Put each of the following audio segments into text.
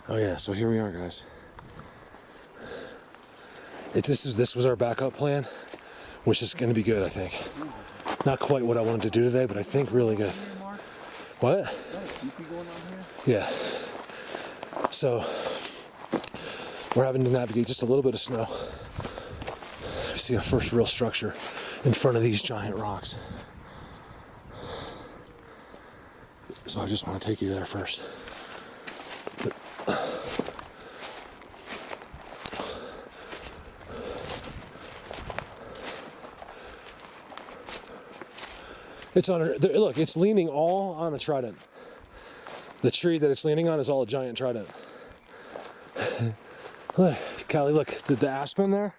Oh yeah, so here we are, guys. This was our backup plan, which is going to be good, I think. Not quite what I wanted to do today, but I think really good. What? Yeah. So we're having to navigate just a little bit of snow. We see our first real structure in front of these giant rocks. So I just want to take you there first. It's on her, look, it's leaning all on a trident. The tree that it's leaning on is all a giant trident. Look, Callie, look, the aspen there,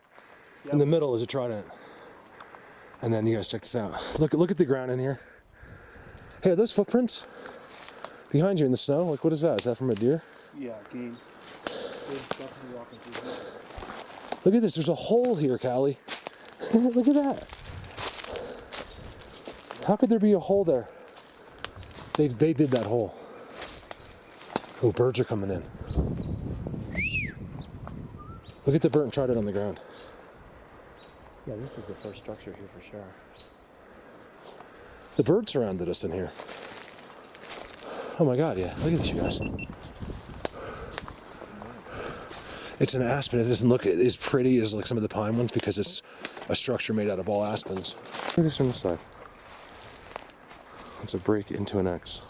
in the middle is a trident. And then you guys check this out. Look at the ground in here. Hey, are those footprints behind you in the snow? Like, what is that? Is that from a deer? Yeah, game. Definitely walking through here. Look at this, there's a hole here, Callie. Look at that. How could there be a hole there? They did that hole. Oh, birds are coming in. Look at the burnt trident on the ground. Yeah, this is the first structure here for sure. The birds surrounded us in here. Oh my God, yeah. Look at this, you guys. It's an aspen. It doesn't look as pretty as like some of the pine ones because it's a structure made out of all aspens. Look at this from the side. It's a break into an X.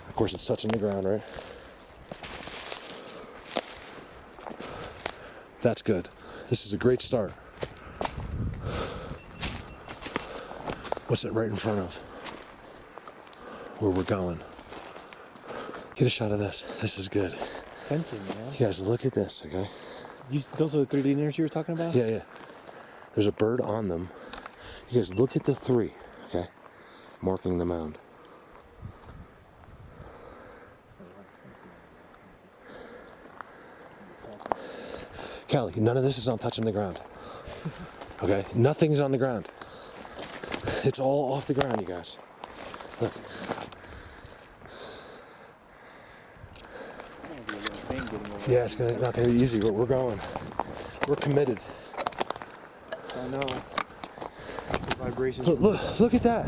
Of course, it's touching the ground, right? That's good. This is a great start. What's it right in front of? Where we're going. Get a shot of this. This is good. Fencing, man. You guys, look at this, okay? Those are the 3D dinners you were talking about? Yeah, yeah. There's a bird on them. You guys, look at the three, okay? Marking the mound. Callie, none of this is on touching the ground. Okay? Nothing's on the ground. It's all off the ground, you guys. Look. Yeah, it's not gonna be easy, but we're going. We're committed. I know. The vibrations. Look at that.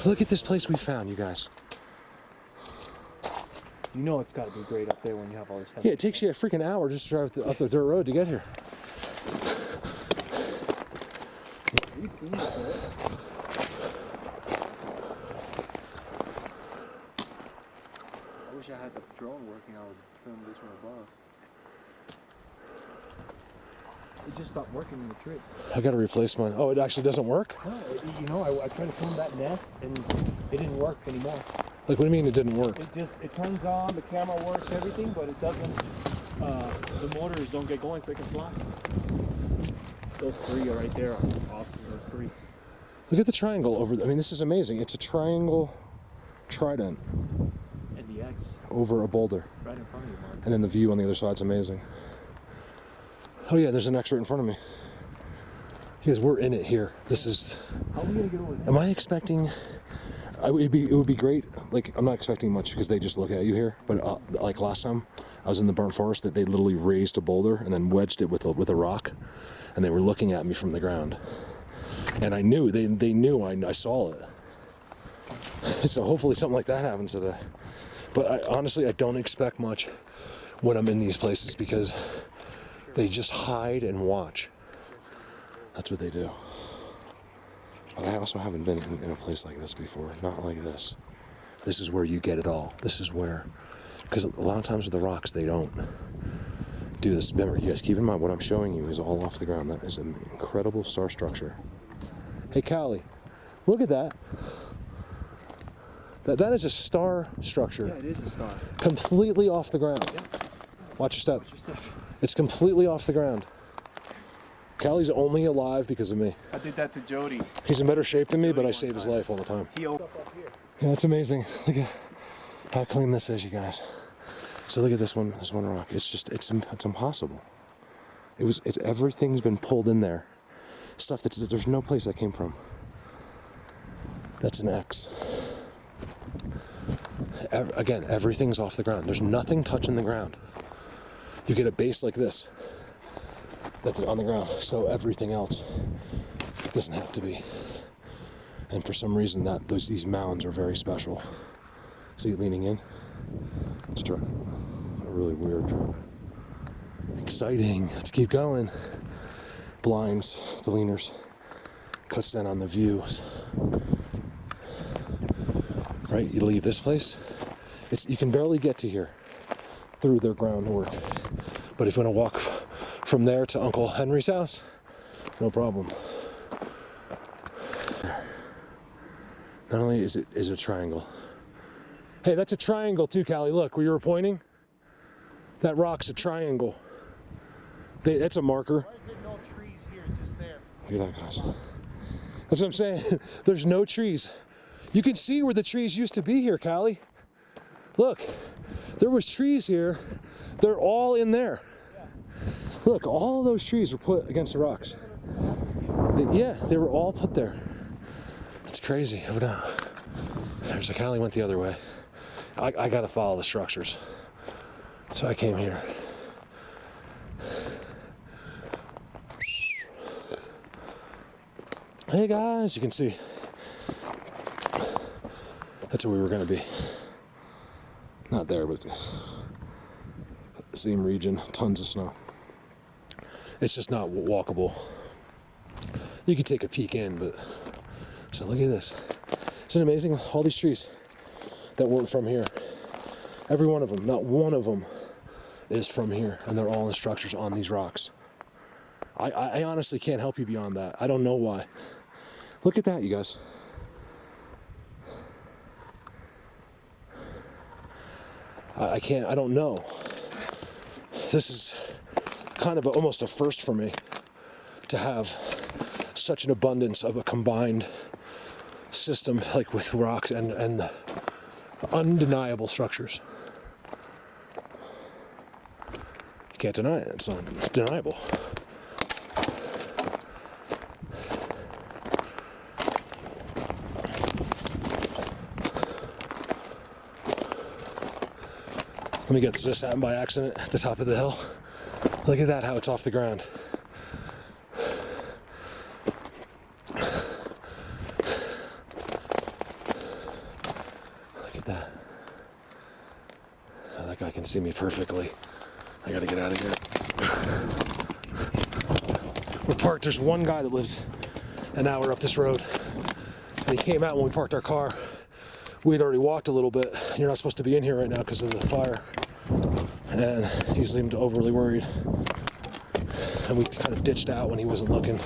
Look at this place we found, you guys. You know it's got to be great up there when you have all this fence. Yeah, it takes you a freaking hour just to drive up the dirt road to get here. Have you seen this? I wish I had the drone working. I would film this from above. It just stopped working in the tree. I gotta replace mine. Oh, it actually doesn't work? No, you know, I tried to film that nest and it didn't work anymore. Like, what do you mean it didn't work? It turns on, the camera works, everything, but it doesn't, the motors don't get going so it can fly. Those three are right there are awesome, those three. Look at the triangle over there. I mean, this is amazing. It's a triangle trident. And the X. Over a boulder. Right in front of you, Mark. And then the view on the other side's amazing. Oh yeah, there's an X right in front of me. Because we're in it here. This is... How are we going to get over there? Am I expecting... It would be great. Like, I'm not expecting much because they just look at you here. But like last time, I was in the burnt forest that they literally raised a boulder and then wedged it with a rock, and they were looking at me from the ground. And I knew they knew I saw it. So hopefully something like that happens today. But honestly, I don't expect much when I'm in these places because they just hide and watch. That's what they do. But I also haven't been in a place like this before. Not like this. This is where you get it all. This is where... Because a lot of times with the rocks, they don't do this. Remember, you guys, keep in mind what I'm showing you is all off the ground. That is an incredible star structure. Hey, Callie, look at that. That is a star structure. Yeah, it is a star. Completely off the ground. Yeah. Watch your step. Watch your step. It's completely off the ground. Callie's only alive because of me. I did that to Jody. He's in better shape than me, but I save his life all the time. He opened up here. Yeah, it's amazing. Look at how clean this is, you guys. So look at this one rock. It's impossible. Everything's been pulled in there. Stuff there's no place that came from. That's an X. Again, everything's off the ground. There's nothing touching the ground. You get a base like this that's on the ground, so everything else doesn't have to be. And for some reason, these mounds are very special. See it leaning in? It's a really weird drone. Exciting. Let's keep going. Blinds, the leaners, cuts down on the views. Right, you leave this place, you can barely get to here through their groundwork. But if you want to walk from there to Uncle Henry's house, no problem. Not only is it a triangle. Hey, that's a triangle too, Callie. Look, where you were pointing? That rock's a triangle. That's a marker. Why is there no trees here, just there? Look at that, guys. That's what I'm saying. There's no trees. You can see where the trees used to be here, Callie. Look, there was trees here. They're all in there. Yeah. Look, all those trees were put against the rocks. They were all put there. It's crazy. Oh, no. There's a Callie went the other way. I got to follow the structures. So I came here. Hey guys, you can see. That's where we were going to be. Not there, but same region, tons of snow. It's just not walkable. You could take a peek in, but so look at this. Isn't it amazing? All these trees that weren't from here. Every one of them, not one of them is from here, and they're all in structures on these rocks. I honestly can't help you beyond that. I don't know why. Look at that, you guys. I don't know. This is kind of almost a first for me to have such an abundance of a combined system, like with rocks and undeniable structures. You can't deny it. It's not deniable. Let me get this. Just happened by accident at the top of the hill. Look at that, how it's off the ground. Look at that. Oh, that guy can see me perfectly. I gotta get out of here. We're parked. There's one guy that lives an hour up this road. And he came out when we parked our car. We had already walked a little bit. You're not supposed to be in here right now because of the fire. And he seemed overly worried. And we kind of ditched out when he wasn't looking.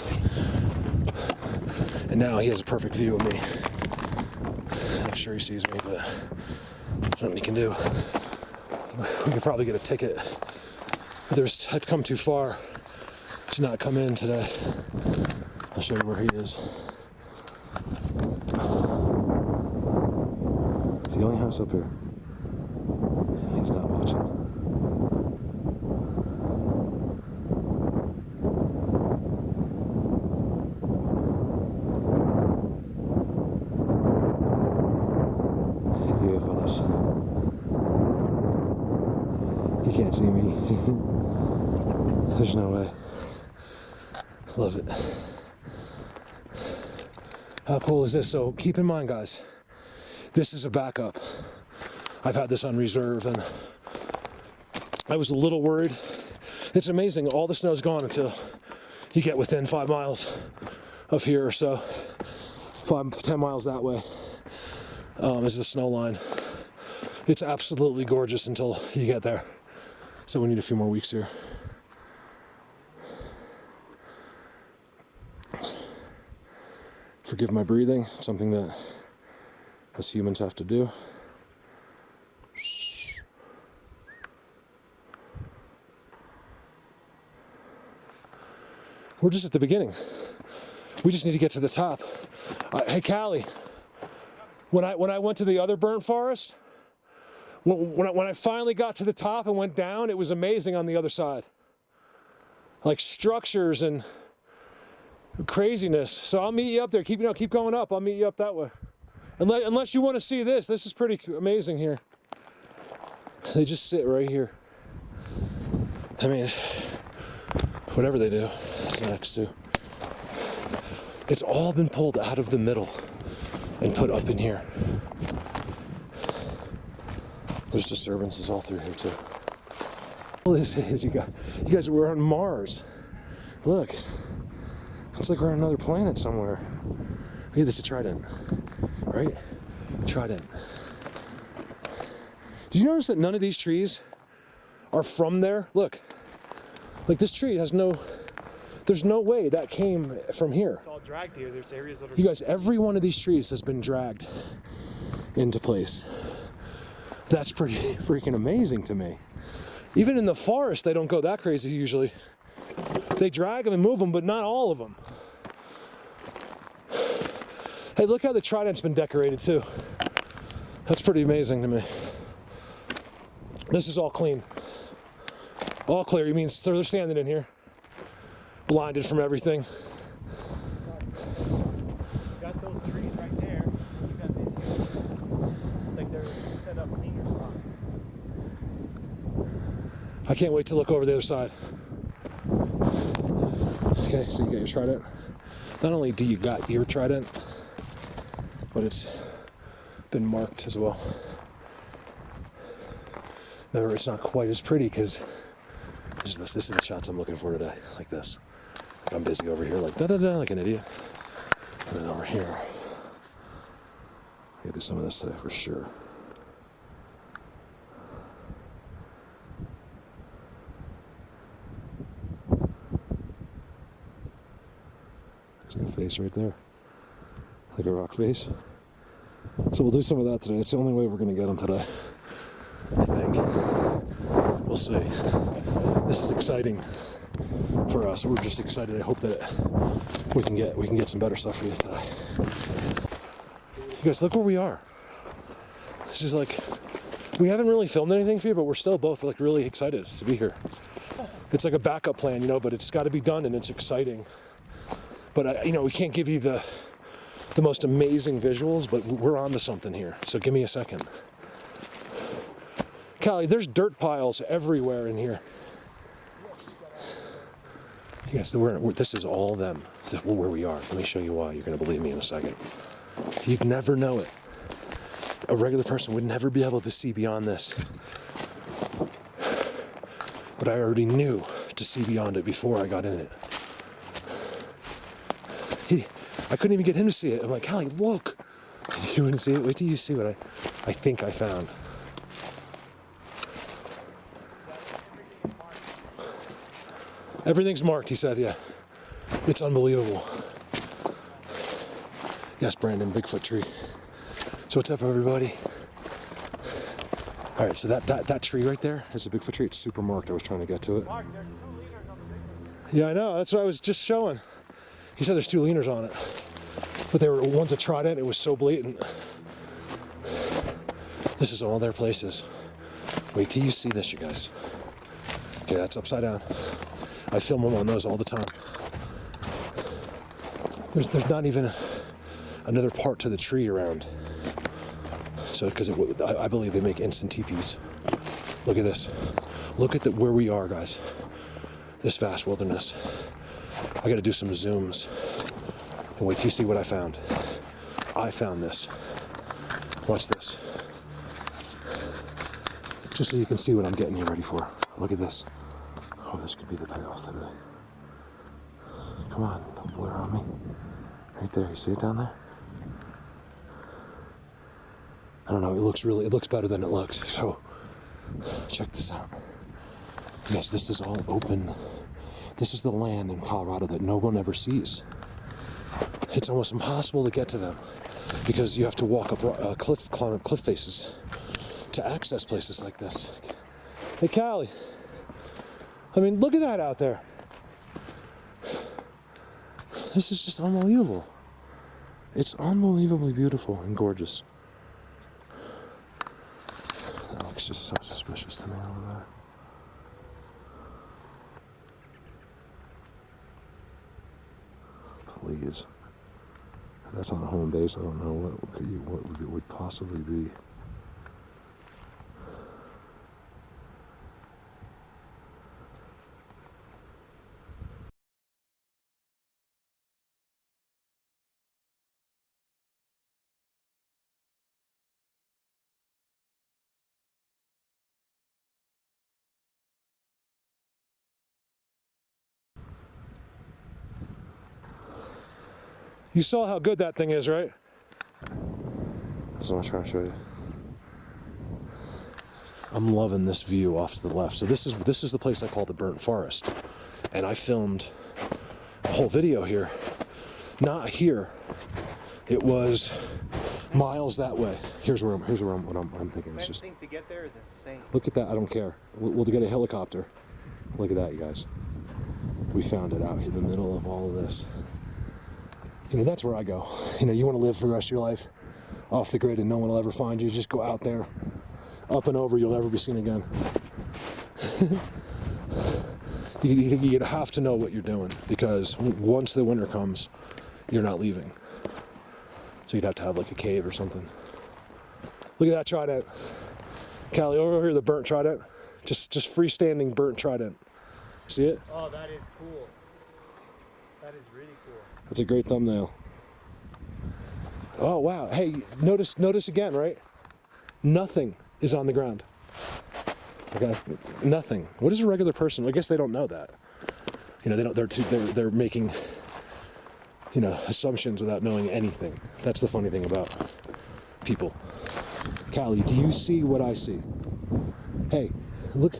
And now he has a perfect view of me. I'm sure he sees me, but there's nothing he can do. We could probably get a ticket. I've come too far to not come in today. I'll show you where he is. It's the only house up here. He's not watching. He gave on us. He can't see me. There's no way. Love it. How cool is this? So keep in mind, guys, this is a backup. I've had this on reserve, and I was a little worried. It's amazing. All the snow's gone until you get within 5 miles of here or so. 10 miles that way is the snow line. It's absolutely gorgeous until you get there. So we need a few more weeks here. Forgive my breathing, something that us humans have to do. We're just at the beginning. We just need to get to the top. Hey, Callie, when I went to the other burnt forest, when I finally got to the top and went down, it was amazing on the other side. Like structures and craziness. So I'll meet you up there. Keep going up. I'll meet you up that way. Unless you want to see this is pretty amazing here. They just sit right here. I mean, whatever they do, it's next to. It's all been pulled out of the middle and put up in here. There's disturbances all through here too. All this is, you guys, we're on Mars. Look, it's like we're on another planet somewhere. Look at this, a trident, right? Trident. Did you notice that none of these trees are from there? Look, like this tree has there's no way that came from here. It's all dragged here. There's areas that are... You guys, every one of these trees has been dragged into place. That's pretty freaking amazing to me. Even in the forest, they don't go that crazy usually. They drag them and move them, but not all of them. Hey, look how the trident's been decorated too. That's pretty amazing to me. This is all clean. All clear, you mean so they're standing in here, blinded from everything. Got those trees right there. You got these here. It's like they're set up in your spot. I can't wait to look over the other side. Okay, so you got your trident. Not only do you got your trident, but it's been marked as well. Remember, it's not quite as pretty because this is the shots I'm looking for today, like this. I'm busy over here like da-da-da, like an idiot. And then over here, I gotta do some of this today for sure. There's a face right there, like a rock face. So we'll do some of that today. It's the only way we're gonna get them today, I think. We'll see. This is exciting for us. We're just excited. I hope that we can get some better stuff for you today. You guys, look where we are. This is like, we haven't really filmed anything for you, but we're still both like really excited to be here. It's like a backup plan, you know, but it's got to be done and it's exciting. But you know, we can't give you the most amazing visuals, but we're on to something here. So give me a second. Callie, there's dirt piles everywhere in here. Yes, this is all them. This is where we are. Let me show you why. You're going to believe me in a second. You'd never know it. A regular person would never be able to see beyond this. But I already knew to see beyond it before I got in it. I couldn't even get him to see it. I'm like, Callie, look. You wouldn't see it? Wait till you see what I think I found. Everything's marked, he said, yeah. It's unbelievable. Yes, Brandon, Bigfoot tree. So what's up, everybody? All right, so that tree right there is a Bigfoot tree. It's super marked. I was trying to get to it. Yeah, I know. That's what I was just showing. He said there's 2 leaners on it. But they were one's a trident. It was so blatant. This is all their places. Wait till you see this, you guys. Okay, that's upside down. I film them on those all the time. There's not even another part to the tree around. So, because I believe they make instant teepees. Look at this. Look at where we are, guys. This vast wilderness. I got to do some zooms. And wait till you see what I found. I found this. Watch this. Just so you can see what I'm getting you ready for. Look at this. Oh, this could be the payoff today. Come on, don't blur on me. Right there, you see it down there? I don't know, it looks better than it looks. So, check this out. Yes, this is all open. This is the land in Colorado that no one ever sees. It's almost impossible to get to them because you have to walk up climb up cliff faces to access places like this. Hey, Callie. I mean, look at that out there. This is just unbelievable. It's unbelievably beautiful and gorgeous. That looks just so suspicious to me over there. Please. That's on a home base. I don't know what it would possibly be. You saw how good that thing is, right? That's what I'm trying to show you. I'm loving this view off to the left. So this is the place I call the burnt forest. And I filmed a whole video here. Not here. It was miles that way. Here's what I'm thinking. It's just, Fencing to get there is insane. look at that. I don't care. We'll get a helicopter. Look at that, you guys. We found it out in the middle of all of this. You know, that's where I go. You know, you want to live for the rest of your life off the grid and no one will ever find you. Just go out there, up and over, you'll never be seen again. You have to know what you're doing, because once the winter comes, you're not leaving. So you'd have to have like a cave or something. Look at that trident. Callie, over here, the burnt trident. Just freestanding burnt trident. See it? Oh, that is cool. That is really cool. That's a great thumbnail. Oh wow! Hey, notice again, right? Nothing is on the ground. Okay, nothing. What is a regular person? I guess they don't know that. You know, they don't. They're making, you know, assumptions without knowing anything. That's the funny thing about people. Callie, do you see what I see? Hey, look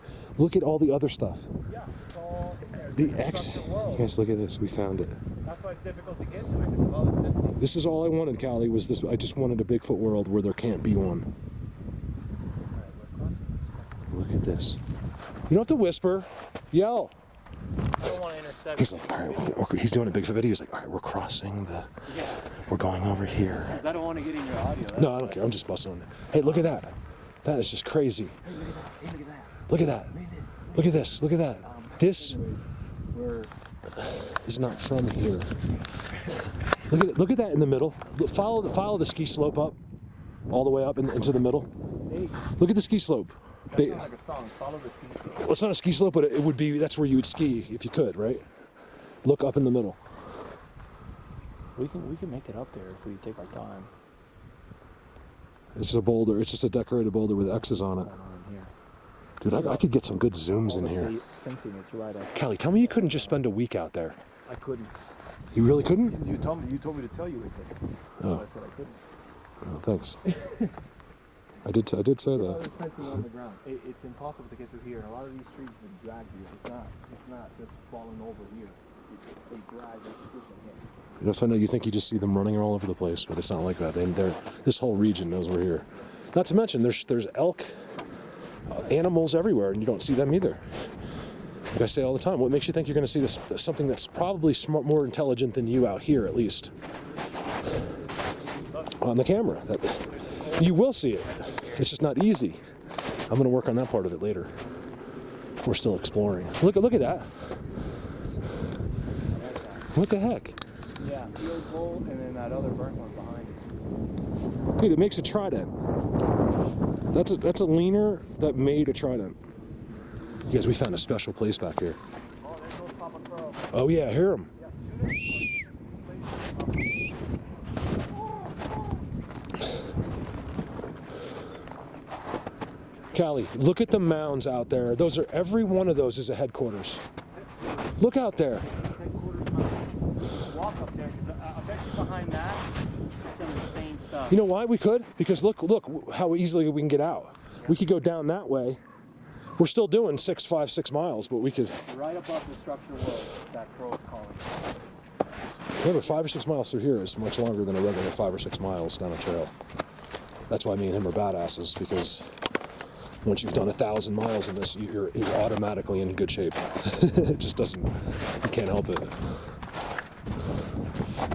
at all the other stuff. Yeah, it's all The X. You guys, look at this. We found it. That's why it's difficult to get to it, because of all this fencing. This is all I wanted, Callie, was this. I just wanted a Bigfoot world where there can't be one. Alright, we're crossing this fence. Look at this. You don't have to whisper. Yell. I don't want to intercept. He's like, all right, he's doing a Bigfoot video. He's like, all right, we're crossing the, Yeah, we're going over here. because I don't want to get in your audio. That's No, I don't care. I'm just busting on it. Hey, look at that. That is just crazy. Hey, look at that. Hey, look at that. Look at that. Look at Look at this. this. Look at that. This We're is not from here. Look at it. Look at that in the middle. Follow the ski slope up, all the way up into the middle. hey, Look at the ski slope. that's not like a song. Follow the ski slope. Well, it's not a ski slope, but it would be. That's where you would ski if you could, right? Look up in the middle. We can make it up there if we take our time. It's just a boulder. It's just a decorated boulder with X's on it. Going on in here. Dude, I could get some good zooms in All the here. fencing is right up. Callie, tell me you couldn't just spend a week out there. I couldn't. You really couldn't? You told me to tell you it did. Oh. I said I couldn't. Oh, thanks. I did say All that. this fencing on the ground. It's impossible to get through here. A lot of these trees have been dragged here. It's not just falling over here. They drag their position here. Yes, I know you think you just see them running all over the place, but it's not like that. This whole region knows we're here. Not to mention, there's elk, animals everywhere, and you don't see them either. Like I say all the time, what makes you think you're going to see something that's probably more intelligent than you out here, at least on the camera? That you will see it. It's just not easy. I'm going to work on that part of it later. We're still exploring. Look at that. What the heck? Yeah, field goal, and then that other burnt one behind it. Dude, it makes a trident. That's a leaner that made a trident. You guys, we found a special place back here. Oh, there goes Papa Crow. Oh yeah, I hear him. Yeah, Callie, look at the mounds out there. Every one of those is a headquarters. Look out there. Walk up there, because I bet you behind that is some insane stuff. You know why we could? Because look how easily we can get out. We could go down that way. We're still doing 6 miles, but we could. Right above the structure wall, that Crow is calling. Remember, 5 or 6 miles through here is much longer than a regular 5 or 6 miles down a trail. That's why me and him are badasses, because once you've done 1,000 miles in this, you're automatically in good shape. It just doesn't, you can't help it.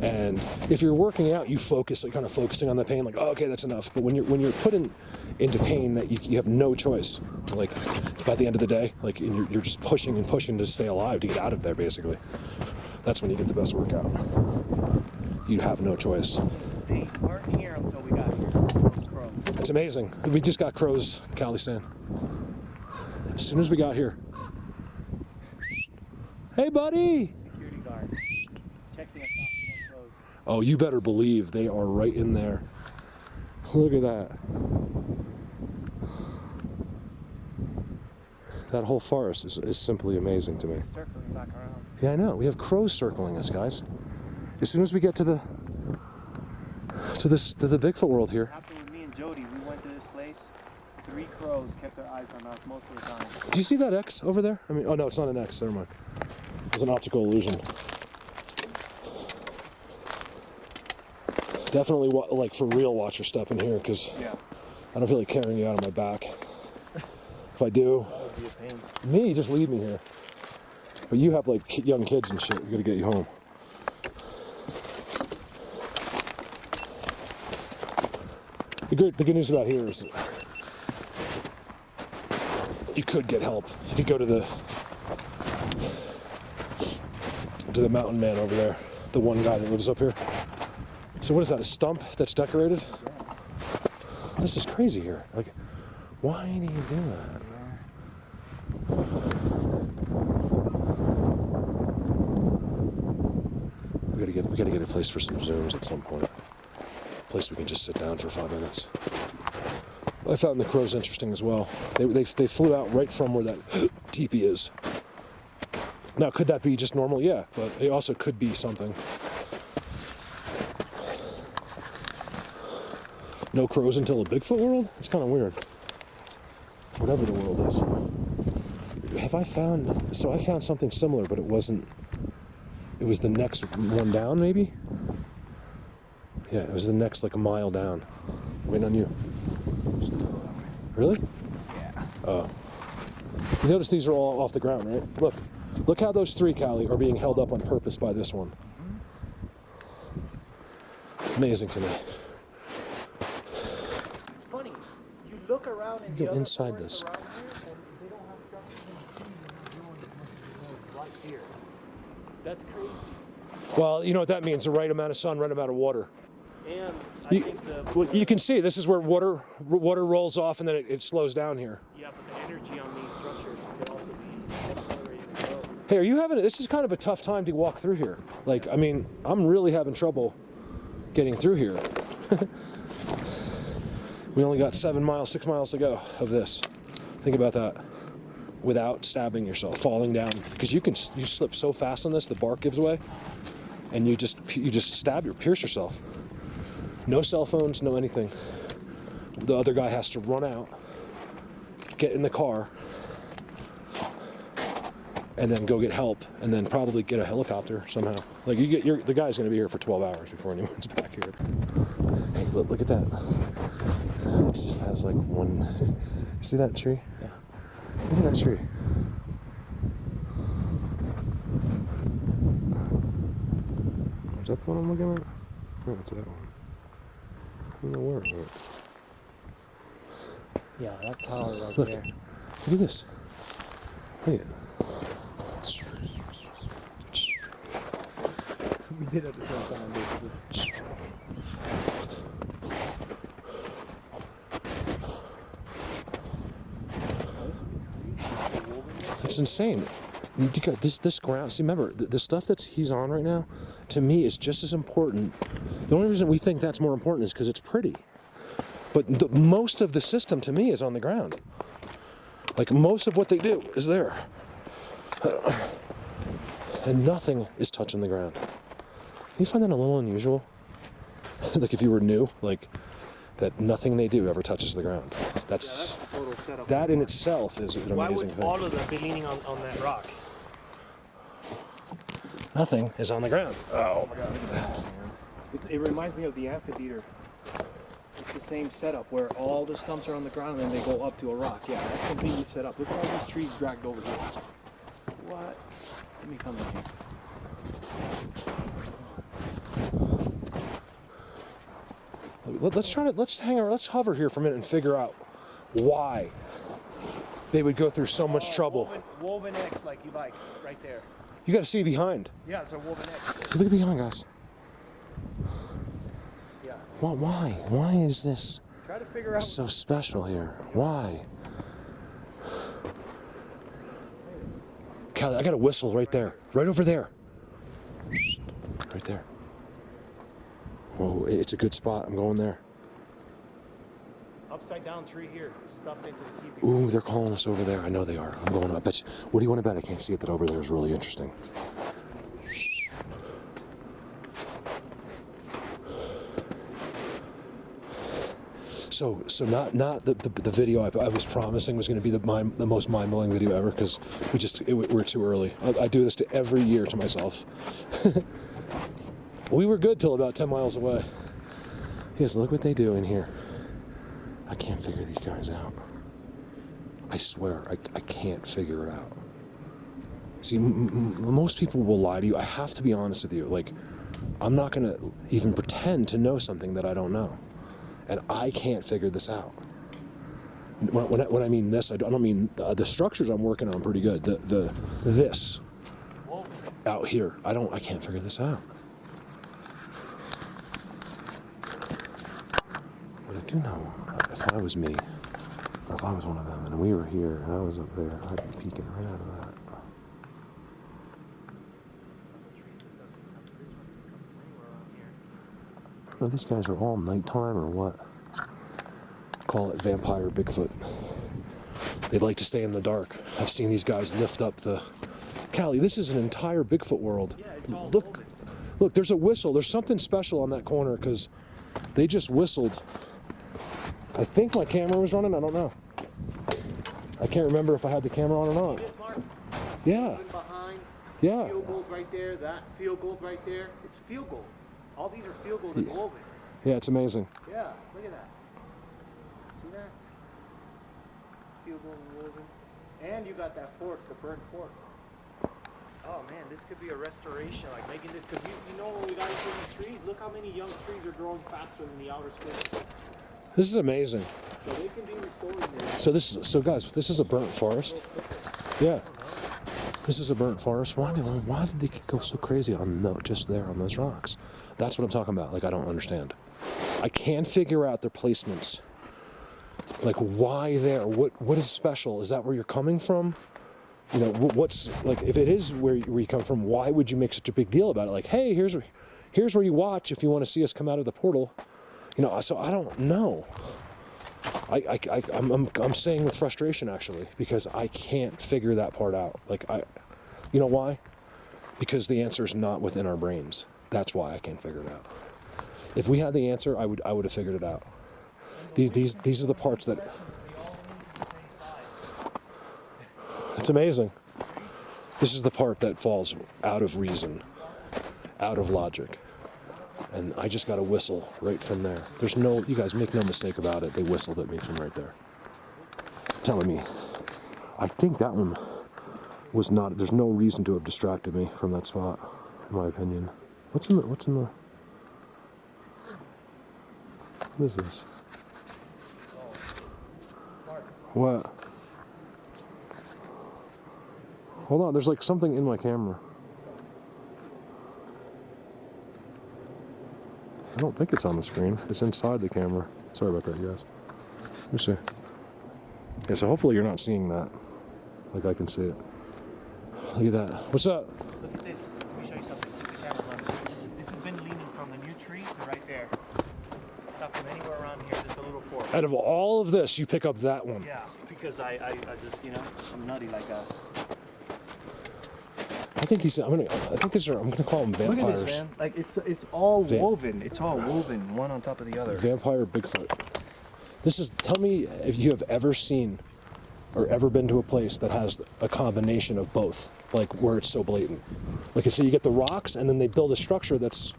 And if you're working out, you focus, like kind of focusing on the pain, like, oh, okay, that's enough. But when you're put into pain that you have no choice, like by the end of the day, like and you're just pushing and pushing to stay alive, to get out of there, basically. That's when you get the best workout. you have no choice. They weren't here until we got here. Those crows. It's amazing. We just got crows, Calistan. As soon as we got here. Hey, buddy! Security guard. He's checking us out for crows. Oh, you better believe they are right in there. Look at that. That whole forest is simply amazing to me. He's circling back around. Yeah, I know. We have crows circling us, guys. As soon as we get to the Bigfoot world here. What happened with me and Jody? We went to this place. 3 crows kept their eyes on us most of the time. Do you see that X over there? I mean, oh no, it's not an X. Never mind. It was an optical illusion. Definitely, like for real, watch your step in here, because Yeah. I don't feel like carrying you out on my back. If I do, That would be a pain. me, just leave me here. But you have like young kids and shit. We gotta get you home. The good news about here is you could get help. You could go to the mountain man over there, the one guy that lives up here. So what is that, a stump that's decorated? This is crazy here. Like, why do you do that? We gotta get a place for some Zooms at some point. A place we can just sit down for 5 minutes. I found the crows interesting as well. They flew out right from where that teepee is. Now, could that be just normal? Yeah, but it also could be something. No crows until the Bigfoot world? It's kind of weird. Whatever the world is. I found something similar, but it wasn't. It was the next one down, maybe? Yeah, it was the next, like, a mile down. Waiting on you. Really? Yeah. Oh. You notice these are all off the ground, right? Look how those 3, Callie, are being held up on purpose by this one. Amazing to me. It's funny. You look around and Go inside this. around here, and they don't have structures right here. That's crazy. Well, you know what that means, the right amount of sun, right amount of water. And I think Well, you can see, this is where water rolls off and then it slows down here. yeah, but the energy on these structures could also be accelerating the growth. Hey, are you having, this is kind of a tough time to walk through here. Like, I mean, I'm really having trouble getting through here. We only got 6 miles to go of this. Think about that. Without stabbing yourself, falling down. Because you slip so fast on this, the bark gives way. And you just pierce yourself. No cell phones, no anything. The other guy has to run out, get in the car, and then go get help, and then probably get a helicopter somehow. Like the guy's gonna be here for 12 hours before anyone's back here. Hey, look at that. It just has like one. See that tree? Yeah. Look at that tree. Is that the one I'm looking at? No, it's that one. I don't know where it went. Yeah, that tower right Look. there. Look at this. Look at it. We did at the same time, basically. It's insane. This ground. See, remember the stuff that he's on right now. To me, is just as important. The only reason we think that's more important is because it's pretty. But most of the system, to me, is on the ground. Like most of what they do is there, and nothing is touching the ground. You find that a little unusual? Like if you were new, like that nothing they do ever touches the ground. That's a total setup. that in itself is an Why amazing would thing. all of them be leaning on that rock? Nothing is on the ground. Oh my god. It reminds me of the amphitheater. It's the same setup where all the stumps are on the ground and then they go up to a rock. Yeah, that's completely set up. Look at all these trees dragged over here. What? Let me come in here. Let's hover here for a minute and figure out why they would go through so much trouble. Woven X, like you like, right there. You got to see behind. Yeah, it's a woven X. Look behind, guys. Why? Why is this Try to figure out. so special here? Why? Callie, I got a whistle right there. Right over there. Right there. Oh, it's a good spot. I'm going there. Upside down tree here, stuffed into the keeping. Ooh, they're calling us over there. I know they are. I'm going up. Bet you. What do you want to bet? I can't see it. That over there is really interesting. So not the video I was promising was going to be the most mind-blowing video ever, because we're too early. I do this to every year to myself. We were good till about 10 miles away. Yes, look what they do in here. I can't figure these guys out. I swear, I can't figure it out. See, most people will lie to you. I have to be honest with you. Like, I'm not going to even pretend to know something that I don't know. And I can't figure this out. When I mean this, I don't mean the structures I'm working on pretty good. This out here, I can't figure this out. But I do know, if I was me, or if I was one of them, and we were here, and I was up there, I'd be peeking right out of that. Well, these guys are all nighttime or what? Call it vampire Bigfoot. They'd like to stay in the dark. I've seen these guys lift up the... Callie, this is an entire Bigfoot world. Yeah, it's all Look, there's a whistle. There's something special on that corner because they just whistled. I think my camera was running. I don't know. I can't remember if I had the camera on or not. This mark. Yeah. Behind. Yeah. Field gold right there. That field gold right there. It's field gold. All these are field gold and woven. Yeah, it's amazing. Yeah, look at that. See that? Field gold and woven. And you got that fork, the burnt fork. Oh man, this could be a restoration, like making this, because you know when we got into these trees, look how many young trees are growing faster than the outer skin. This is amazing. So they can be restored there. So guys, this is a burnt forest. Yeah. This is a burnt forest. Why did they go so crazy on just there on those rocks? That's what I'm talking about. Like, I don't understand. I can't figure out their placements. Like, why there? What is special? Is that where you're coming from? You know, what's, like, if it is where you come from, why would you make such a big deal about it? Like, hey, here's where you watch if you want to see us come out of the portal. You know, so I don't know. I'm saying with frustration, actually, because I can't figure that part out. Like, you know why? Because the answer is not within our brains. That's why I can't figure it out. If we had the answer, I would have figured it out. These are the parts that... It's amazing. This is the part that falls out of reason, out of logic. And I just got a whistle right from there. You guys make no mistake about it, they whistled at me from right there. Telling me, I think that one was not, there's no reason to have distracted me from that spot, in my opinion. What is this? What? Hold on, there's like something in my camera. I don't think it's on the screen. It's inside the camera. Sorry about that, guys. Let me see. Yeah, so hopefully you're not seeing that. Like I can see it. Look at that. What's up? Look at this. Let me show you something. The camera runs. This has been leaning from the new tree to right there. It's not from anywhere around here, just a little fork. Out of all of this, you pick up that one. Yeah, because I just, you know, I'm nutty like that. I think I'm gonna call them vampires. Look at this, man. Like it's all woven. It's all woven, one on top of the other. Vampire Bigfoot. Tell me if you have ever seen or ever been to a place that has a combination of both, like where it's so blatant. Like I say, you get the rocks and then they build a structure that's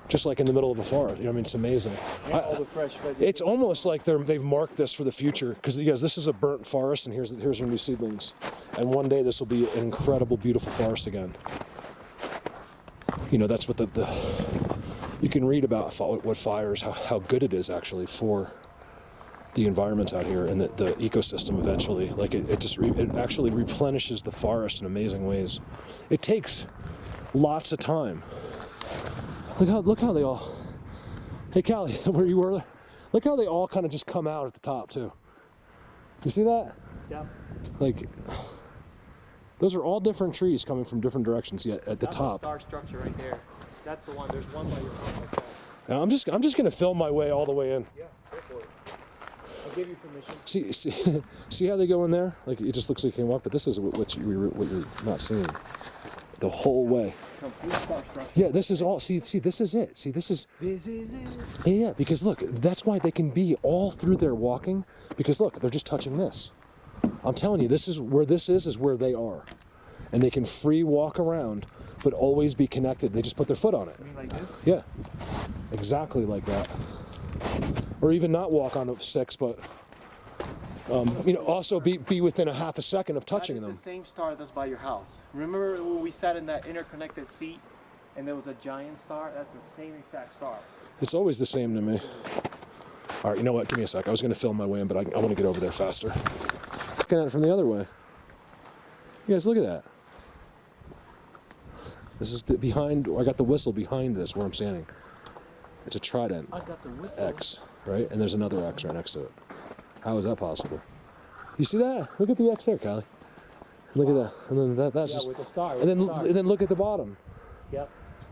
just like in the middle of a forest. You know what I mean? It's amazing. All the fresh vegetables. It's almost like they've marked this for the future, because this is a burnt forest, and here's your new seedlings, and one day this will be an incredible, beautiful forest again. You know, that's what you can read about what fires, how good it is actually for the environment out here and the ecosystem eventually. Like it actually replenishes the forest in amazing ways. It takes lots of time. Look how they all, Hey, Callie, where you were, look how they all kind of just come out at the top, too. You see that? Yeah. Like, those are all different trees coming from different directions, yet at the top. That's a star structure right there. That's the one. There's one by your house like that. Now, I'm just going to film my way all the way in. Yeah, go for it. I'll give you permission. See how they go in there? Like, it just looks like you can walk, but this is what you're not seeing. The whole way. Complete star structure. Yeah, this is all, see, this is it. See, this is it. Yeah, because look, that's why they can be all through there walking, because look, they're just touching this. I'm telling you, this is where they are. And they can free walk around, but always be connected. They just put their foot on it. You mean like this? Yeah, exactly like that. Or even not walk on the sticks, but also be within a half a second of touching them. That is the same star that's by your house. Remember when we sat in that interconnected seat and there was a giant star? That's the same exact star. It's always the same to me. All right, you know what? Give me a sec. I was going to film my way in, but I want to get over there faster. Looking at it from the other way. You guys, look at that. This is behind. I got the whistle behind this where I'm standing. It's a trident. I got the whistle. X, right? And there's another X right next to it. How is that possible? You see that? Look at the X there, Callie. Look at that. And then that's just. With the star. And then look at the bottom. Yep.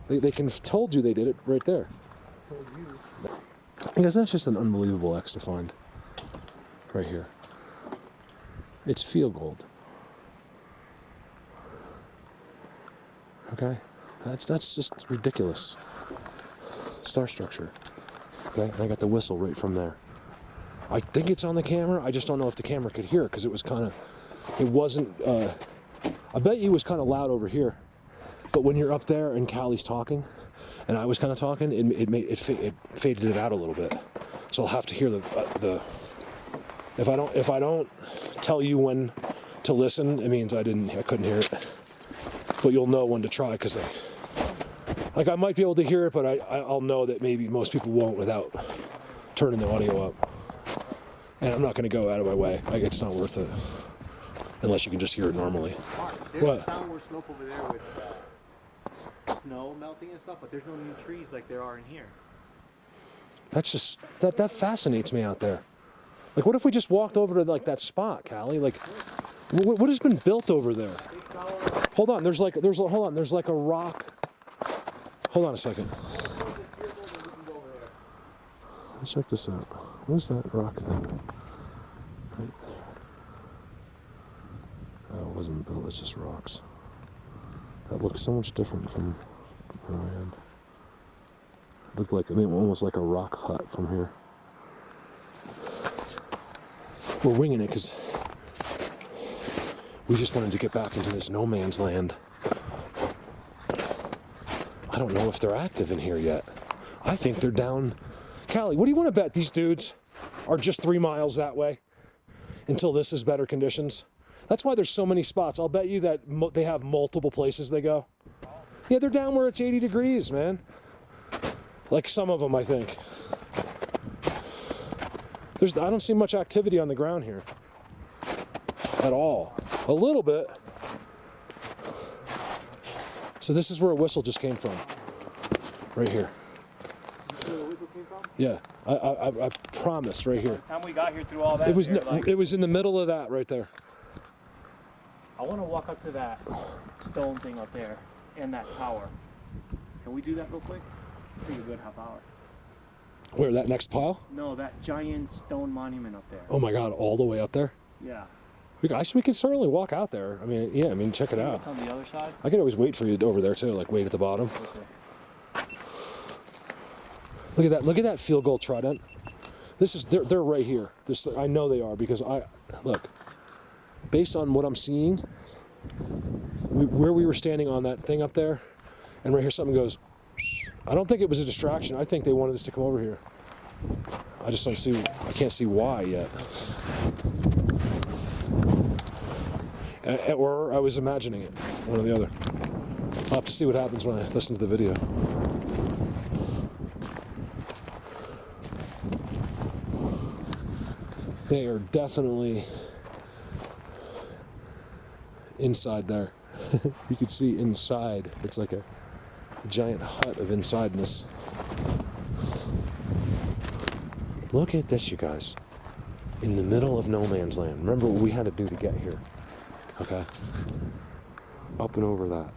They told you they did it right there. Told you. Because that's just an unbelievable X to find. Right here. It's field gold. Okay? That's just ridiculous. Star structure. Okay? And I got the whistle right from there. I think it's on the camera. I just don't know if the camera could hear it because it wasn't, I bet you it was kind of loud over here. But when you're up there and Callie's talking, and I was kind of talking, it faded it out a little bit. So I'll have to hear if I don't tell you when to listen, it means I couldn't hear it. But you'll know when to try because I might be able to hear it, but I'll know that maybe most people won't without turning the audio up. And I'm not going to go out of my way. It's not worth it. Unless you can just hear it normally. There's What? a downward slope over there with snow melting and stuff, but there's no new trees like there are in here. That's just, that fascinates me out there. Like, what if we just walked over to, like, that spot, Callie? Like, what has been built over there? Hold on, there's like a rock. Hold on a second. Let's check this out. Where's that rock thing? Right there. Oh, it wasn't built, it's just rocks. That looks so much different from where I am. It looked like, almost like a rock hut from here. We're winging it because we just wanted to get back into this no man's land. I don't know if they're active in here yet. I think they're down. Callie, what do you want to bet these dudes are just 3 miles that way until this is better conditions? That's why there's so many spots. I'll bet you that they have multiple places they go. Yeah, they're down where it's 80 degrees, man. Like some of them, I think. I don't see much activity on the ground here. At all. A little bit. So this is where a whistle just came from. Right here. Yeah, I promise, right here. By the time we got here through all that, It was in the middle of that right there. I want to walk up to that stone thing up there and that tower. Can we do that real quick? Take a good half hour. Where, that next pile? No, that giant stone monument up there. Oh my God, all the way up there? Yeah. We could certainly walk out there. Check it out. What's on the other side? I could always wait for you over there too, like wait at the bottom. Okay. Look at that field goal trident. They're right here. I know they are because look, based on what I'm seeing, where we were standing on that thing up there, and right here something goes. I don't think it was a distraction. I think they wanted us to come over here. I can't see why yet. Or I was imagining it, one or the other. I'll have to see what happens when I listen to the video. They are definitely inside there. You can see inside. It's like a giant hut of insideness. Look at this, you guys. In the middle of no man's land. Remember what we had to do to get here. Okay? Up and over that.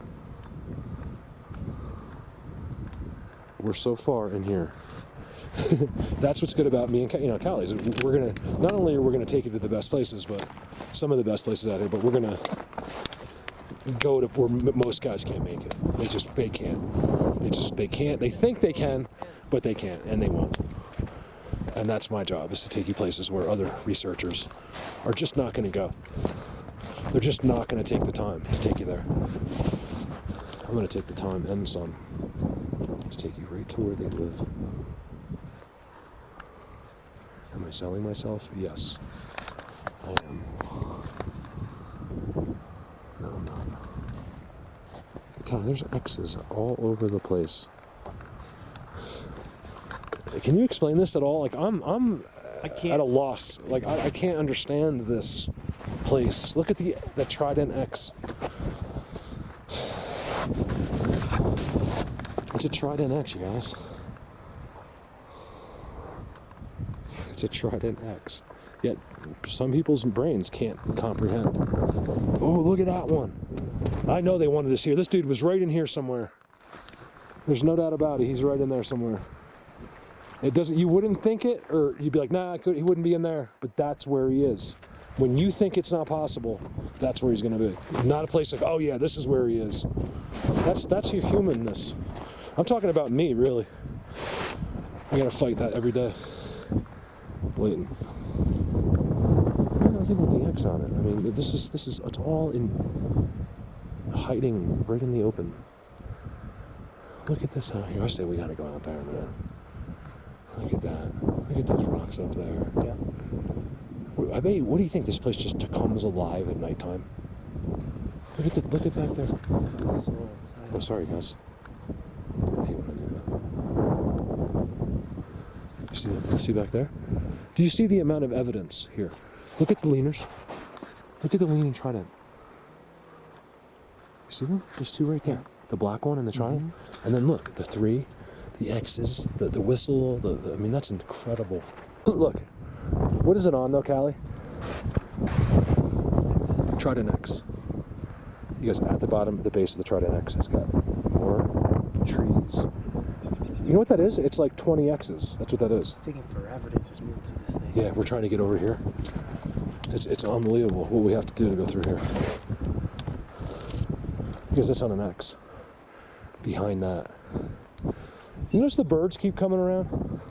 We're so far in here. That's what's good about me and Callie's. We're gonna, not only are we gonna take you to the best places, but some of the best places out here, but we're gonna go to where most guys can't make it. They can't. They can't. They think they can, but they can't, and they won't. And that's my job, is to take you places where other researchers are just not gonna go. They're just not gonna take the time to take you there. I'm gonna take the time and some to take you right to where they live. Am I selling myself? Yes, I am. No, I'm not. God, there's X's all over the place. Can you explain this at all? Like, I'm at a loss. Like, I can't understand this place. Look at the Trident X. It's a Trident X, you guys. It's a Trident X. Yet some people's brains can't comprehend. Oh, look at that one. I know they wanted us here. This dude was right in here somewhere. There's no doubt about it. He's right in there somewhere. It doesn't. You wouldn't think it, or you'd be like, nah, he wouldn't be in there. But that's where he is. When you think it's not possible, that's where he's going to be. Not a place like, oh yeah, this is where he is. That's your humanness. I'm talking about me, really. I gotta fight that every day. Blatant. Nothing with the X on it. I mean, this is it's all in hiding right in the open. Look at this out here. I say we gotta go out there, man. Look at that. Look at those rocks up there. Yeah. I bet you, what do you think? This place just comes alive at nighttime? Look at back there. Oh, sorry, guys. I hate when I do that. You see that? See back there? Do you see the amount of evidence here? Look at the leaners. Look at the leaning trident. You see them? There's two right there. The black one and the trident. Mm-hmm. And then look, the three, the X's, the whistle. I mean, that's incredible. Look. What is it on though, Callie? Trident X. You guys, at the bottom, the base of the Trident X has got more trees. You know what that is? It's like 20 X's. That's what that is. It's taking forever to just move through this thing. Yeah, we're trying to get over here. It's unbelievable what we have to do to go through here. Because that's on an X. Behind that. You notice the birds keep coming around?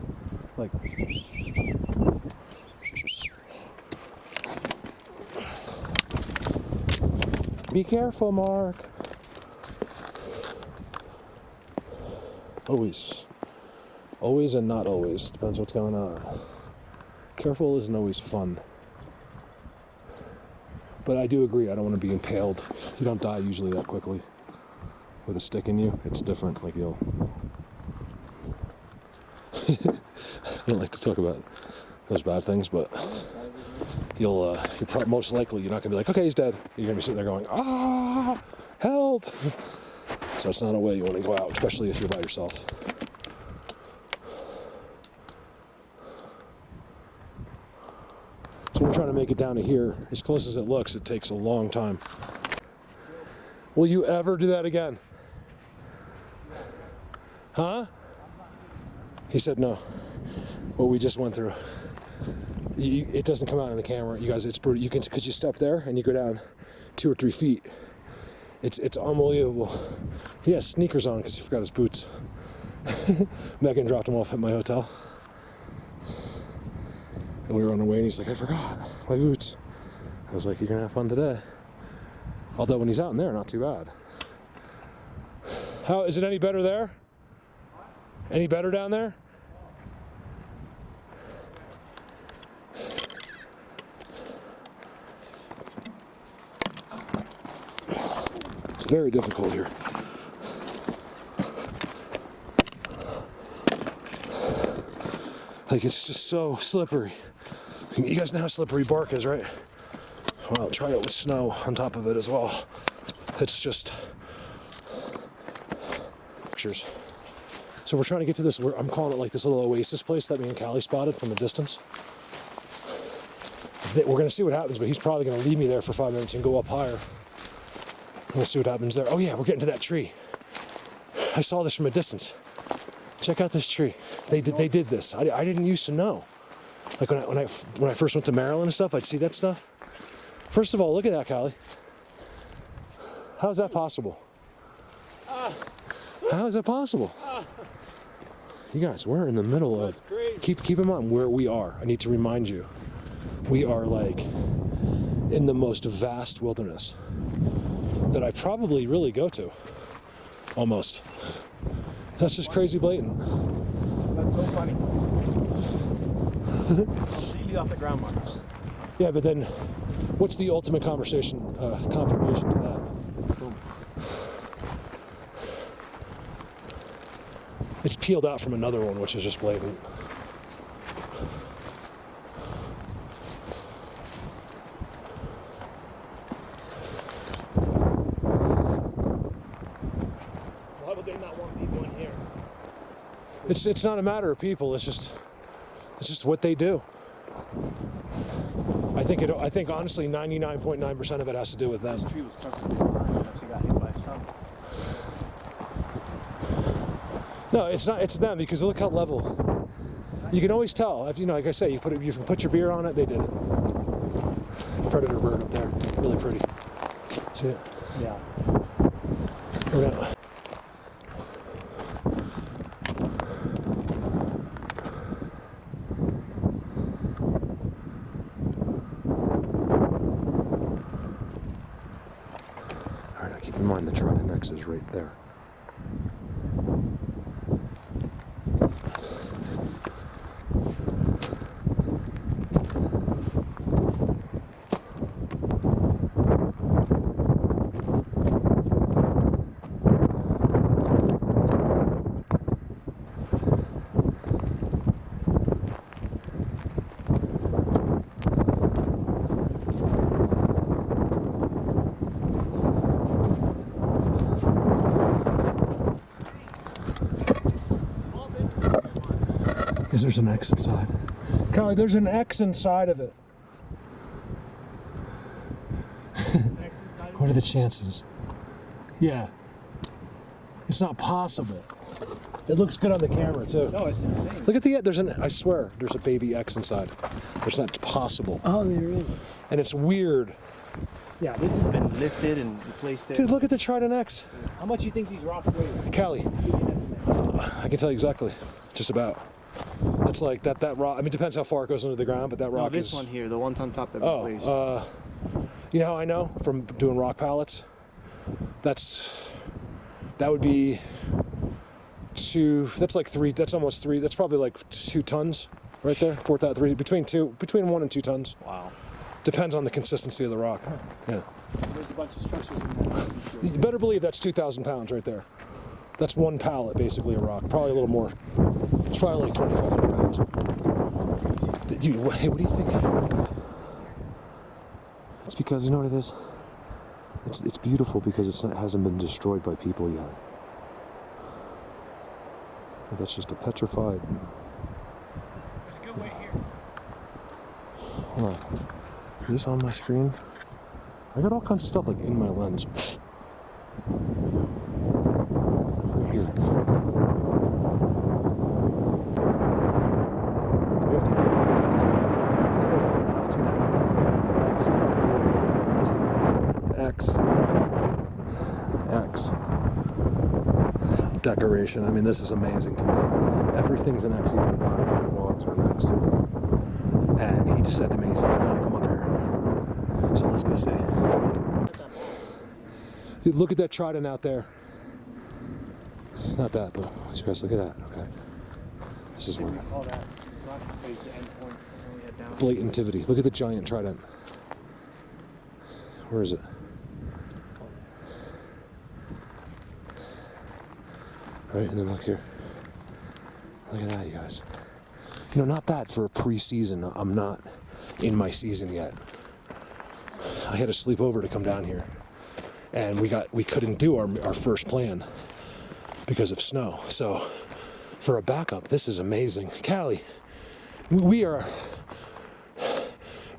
Like... Be careful, Mark. Always. Always and not always. Depends what's going on. Careful isn't always fun. But I do agree, I don't want to be impaled. You don't die usually that quickly. With a stick in you, it's different. Like you'll... I don't like to talk about those bad things, but... you're most likely, you're not going to be like, okay, he's dead. You're going to be sitting there going, ah, help. So it's not a way you want to go out, especially if you're by yourself. So we're trying to make it down to here. As close as it looks, it takes a long time. Will you ever do that again? Huh? He said no. What we just went through. It doesn't come out on the camera, you guys. It's brutal. You can, because you step there and you go down 2 or 3 feet. It's unbelievable. He has sneakers on because he forgot his boots. Megan dropped him off at my hotel, and we were on our way. And he's like, "I forgot my boots." I was like, "You're gonna have fun today." Although when he's out in there, not too bad. How is it any better there? Any better down there? Very difficult here. Like, it's just so slippery. You guys know how slippery bark is, right? Well, try it with snow on top of it as well. It's just pictures. So we're trying to get to this, I'm calling it like this little oasis place that me and Callie spotted from a distance. We're going to see what happens, but he's probably going to leave me there for 5 minutes and go up higher. We'll see what happens there. Oh yeah, we're getting to that tree. I saw this from a distance. Check out this tree. They did this. I didn't used to know. Like when I first went to Maryland and stuff, I'd see that stuff. First of all, look at that, Callie. How is that possible? How is that possible? You guys, we're in the middle of. Keep in mind where we are. I need to remind you. We are like in the most vast wilderness that I probably really go to. Almost. That's just crazy blatant. That's so funny. Completely off the ground, Mark. Yeah, but then what's the ultimate confirmation to that? Boom. It's peeled out from another one, which is just blatant. Why would they not want people in here? It's not a matter of people. It's just what they do. I think honestly 99.9% of it has to do with them. This tree was perfectly fine unless it got hit by sun. No, it's not. It's them because look how level. You can always tell. If like I say, you can put your beer on it. They did it. Predator bird up there, really pretty. See it? Yeah. We're gonna. All right, now keep in mind the Trident X is right there. Because there's an X inside. Callie, there's an X inside of it. What are the chances? Yeah. It's not possible. It looks good on the camera too. No, it's insane. Look at I swear, there's a baby X inside. It's possible. Oh, there is. And it's weird. Yeah, this has been lifted and replaced. Dude, look at the Trident X. How much do you think these rocks weigh? Callie, I can tell you exactly. Just about. That's like that rock. I mean, it depends how far it goes into the ground, but that rock this is. one here, the ones on top that we placed. You know how I know from doing rock pallets? That would be that's like 3. That's almost 3. That's probably like 2 tons right there. 4,000, between 1 and 2 tons. Wow. Depends on the consistency of the rock. Yeah. There's a bunch of structures in there. You better believe that's 2,000 pounds right there. That's 1 pallet, basically, a rock. Probably a little more. It's probably like 2,500 pounds. Dude, hey, what do you think? It's because, you know what it is? It's beautiful because it hasn't been destroyed by people yet. That's just a petrified. There's a good way here. Hold on. Is this on my screen? I got all kinds of stuff like in my lens. Right here. We have to. It's gonna have X. Decoration. I mean, this is amazing to me. Everything's an X, even the bottom logs are an X. And he just said to me, he said, I want to come up here. So let's go see. Dude, look at that trident out there. Not that, but you guys look at that. Okay. This is where. All that. Rock face the end point. And we head down. Blatantivity. Look at the giant trident. Where is it? Right, and then look here. Look at that, you guys. You know, not bad for a pre-season. I'm not in my season yet. I had to sleep over to come down here, and we couldn't do our first plan because of snow. So for a backup. This is amazing. Callie, we are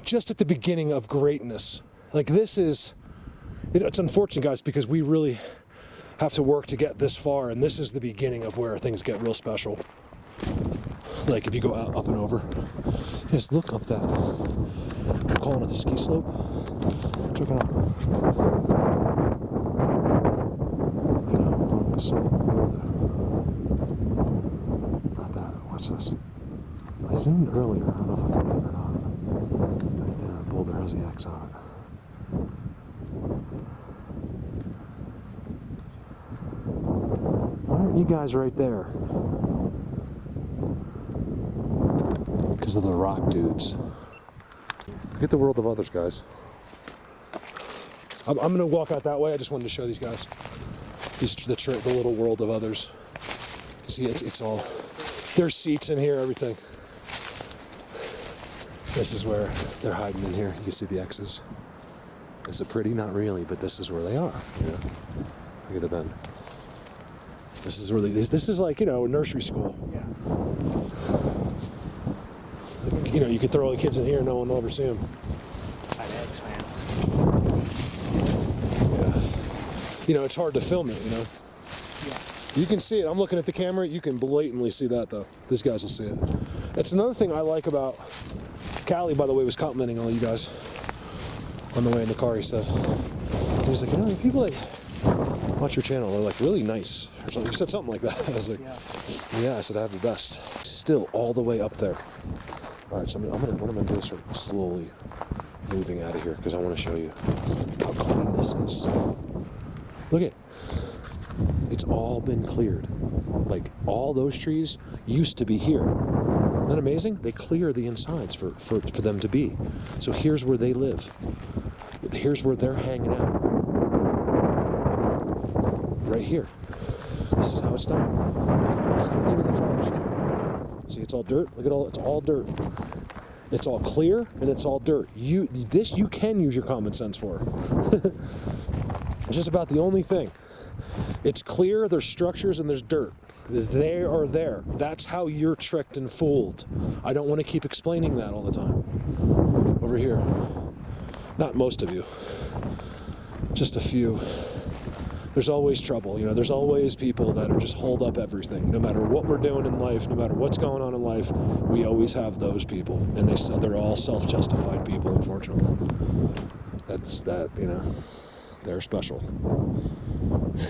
just at the beginning of greatness. Like this is, it's unfortunate, guys, because we really have to work to get this far, and this is the beginning of where things get real special. Like if you go out, up and over, just look up that. I'm calling it the ski slope. Check it out. You know, calling it slope. Not that. Watch this. I zoomed earlier. I don't know if I can get it or not. Right there, boulder has the X on it. Aren't you guys right there? Because of the rock dudes. Look at the world of others, guys. I'm going to walk out that way. I just wanted to show these guys the little world of others. You see, it's all, there's seats in here, everything. This is where they're hiding in here. You can see the X's. Is it pretty? Not really, but this is where they are. You know? Look at the bend. This is really, this is like, you know, nursery school. Yeah. You know, you could throw all the kids in here and no one will ever see them. I'd X, man. Yeah. You know, it's hard to film it, you know. Yeah. You can see it. I'm looking at the camera. You can blatantly see that, though. These guys will see it. That's another thing I like about Callie, by the way, was complimenting all you guys on the way in the car. He said, he was like, you know, the people that watch your channel are like really nice. Or something. He said something like that. I was like, yeah. I said, I have the best. Still all the way up there. All right, so what I'm gonna do is start slowly moving out of here because I want to show you how clean this is. Look at, it's all been cleared. Like all those trees used to be here. Isn't that amazing? They clear the insides for them to be. So here's where they live. Here's where they're hanging out. Right here. This is how it's done. You find the same thing in the forest. See, it's all dirt. Look at all, it's all dirt. It's all clear and it's all dirt. You can use your common sense for. It's just about the only thing. It's clear, there's structures and there's dirt. They are there. That's how you're tricked and fooled. I don't want to keep explaining that all the time. Over here. Not most of you. Just a few. There's always trouble, you know, there's always people that are just hold up everything. No matter what we're doing in life, no matter what's going on in life, we always have those people. And they're all self-justified people, unfortunately. That's that, you know, they're special.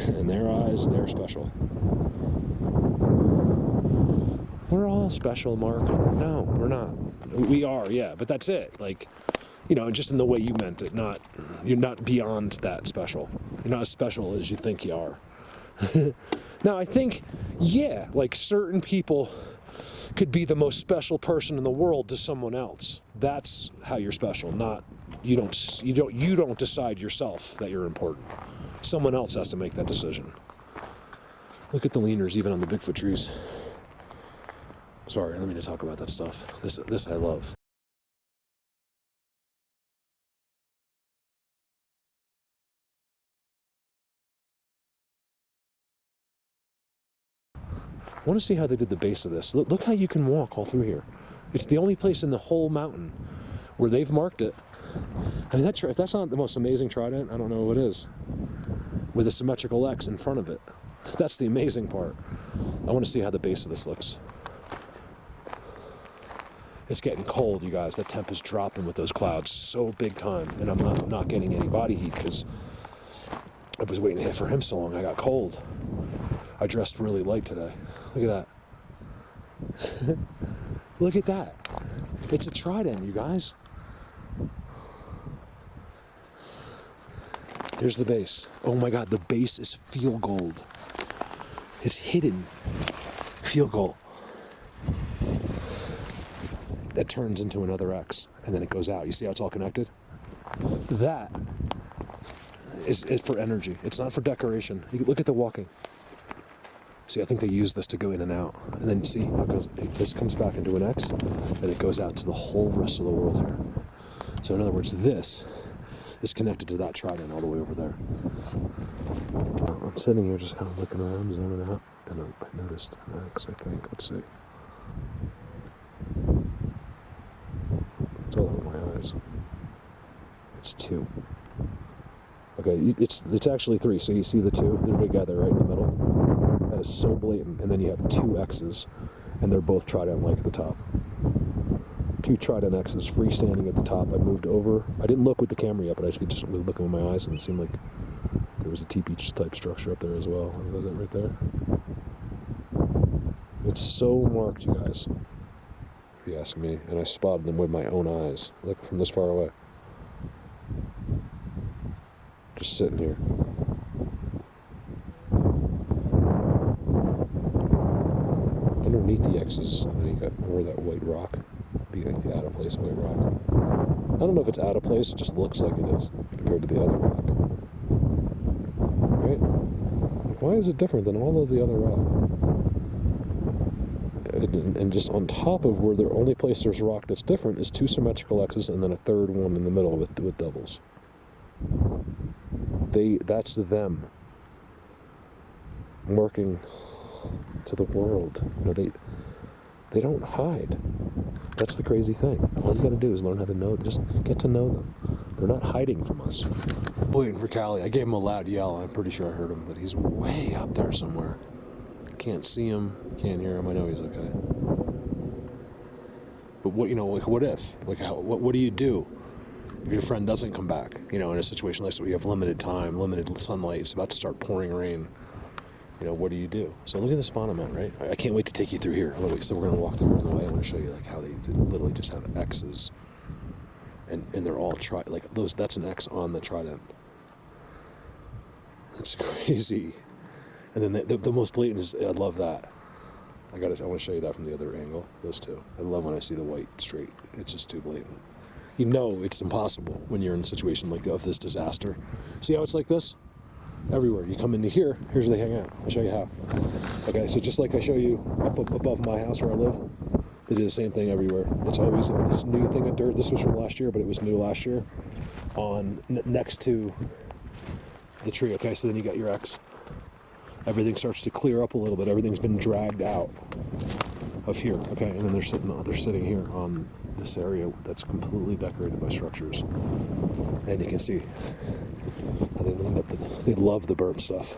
In their eyes, they're special. We're all special, Mark. No, we're not. We are, yeah, but that's it. Like, you know, just in the way you meant it, you're not beyond that special. You're not as special as you think you are. Now, I think, yeah, like certain people could be the most special person in the world to someone else. That's how you're special. Not you don't decide yourself that you're important. Someone else has to make that decision. Look at the leaners, even on the Bigfoot trees. Sorry, I don't mean to talk about that stuff. This I love. I want to see how they did the base of this. Look how you can walk all through here. It's the only place in the whole mountain where they've marked it. I mean, if that's not the most amazing trident, I don't know what is. With a symmetrical X in front of it. That's the amazing part. I want to see how the base of this looks. It's getting cold, you guys. The temp is dropping with those clouds so big time. And I'm not getting any body heat because I was waiting for him so long. I got cold. I dressed really light today. Look at that. Look at that. It's a trident, you guys. Here's the base. Oh my God, the base is field gold. It's hidden. Field gold. That turns into another X, and then it goes out. You see how it's all connected? That is for energy. It's not for decoration. You look at the walking. See, I think they use this to go in and out. And then you see how it goes, this comes back into an X, and it goes out to the whole rest of the world here. So in other words, this is connected to that trident all the way over there. I'm sitting here just kind of looking around, zooming out, and noticed an X, I think. Let's see. It's all over my eyes. It's 2. Okay, it's actually 3. So you see the 2? They're together right in the middle. That is so blatant. And then you have 2 X's, and they're both trident-like at the top. 2 trident X's freestanding at the top. I moved over. I didn't look with the camera yet, but I just was looking with my eyes, and it seemed like there was a teepee-type structure up there as well. Is that it right there? It's so marked, you guys, if you ask me. And I spotted them with my own eyes. Look from this far away. Just sitting here. Underneath the X's, you got more of that white rock. The out of place white rock. I don't know if it's out of place, it just looks like it is compared to the other rock. Right? Why is it different than all of the other rock? And just on top of where the only place there's rock that's different is 2 symmetrical X's and then a third one in the middle with doubles. That's them working to the world. They don't hide. That's the crazy thing. All you got to do is learn how to know. Just get to know them. They're not hiding from us. Waiting for Callie. I gave him a loud yell. I'm pretty sure I heard him, but he's way up there somewhere. Can't see him. Can't hear him. I know he's okay. But what if? What do you do if your friend doesn't come back? In a situation like this where you have limited time, limited sunlight, it's about to start pouring rain. What do you do? So look at the spawn I'm at, right? I can't wait to take you through here. So we're going to walk through on the way. I want to show you how they literally just have X's. And they're all those. That's an X on the trident. That's crazy. And then the most blatant is, I love that. I want to show you that from the other angle. Those 2. I love when I see the white straight. It's just too blatant. It's impossible when you're in a situation like of this disaster. See how it's like this? Everywhere. You come into here, here's where they hang out. I'll show you how. Okay, so just like I show you up above my house where I live, they do the same thing everywhere. It's always this new thing of dirt. This was from last year, but it was new last year. Next to the tree. Okay, so then you got your X. Everything starts to clear up a little bit. Everything's been dragged out of here. Okay, and then they're sitting here on this area that's completely decorated by structures. And you can see how they love the burnt stuff.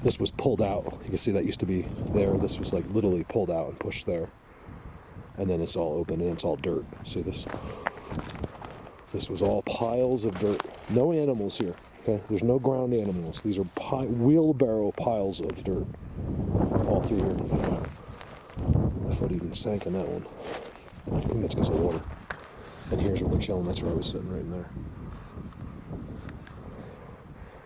This was pulled out. You can see that used to be there. This was literally pulled out and pushed there. And then it's all open and it's all dirt. See this? This was all piles of dirt. No animals here. Okay, there's no ground animals. These are wheelbarrow piles of dirt all through here. My foot even sank in that one. I think that's because of water. And here's where they're chilling. That's where I was sitting right in there.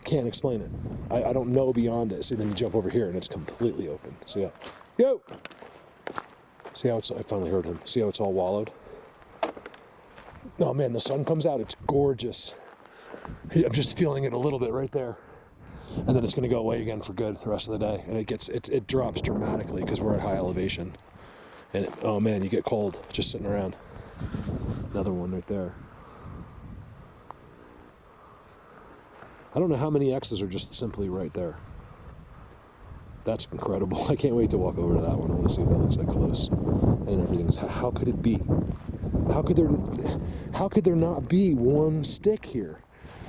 Can't explain it. I don't know beyond it. See, then you jump over here and it's completely open. See how? Yo! See how I finally heard him. See how it's all wallowed? Oh man, the sun comes out. It's gorgeous. I'm just feeling it a little bit right there. And then it's going to go away again for good the rest of the day. And it drops dramatically because we're at high elevation. And oh man, you get cold just sitting around. Another one right there. I don't know how many X's are just simply right there. That's incredible. I can't wait to walk over to that one. I want to see what that looks like close. And everything's, how could it be? How could there not be one stick here?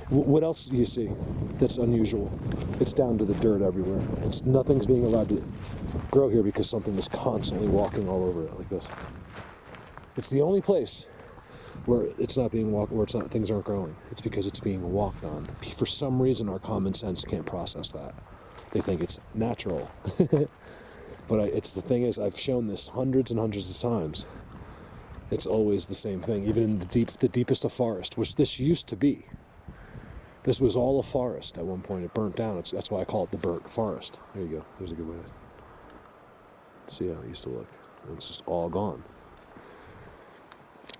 What else do you see that's unusual? It's down to the dirt everywhere. Nothing's being allowed to grow here because something is constantly walking all over it like this. It's the only place where it's not being walked, where things aren't growing. It's because it's being walked on. For some reason, our common sense can't process that. They think it's natural. But the thing is, I've shown this hundreds and hundreds of times. It's always the same thing, even in the deepest of forest, which this used to be. This was all a forest at one point. It burnt down. That's why I call it the burnt forest. There you go. There's a good way to see how it used to look. And it's just all gone.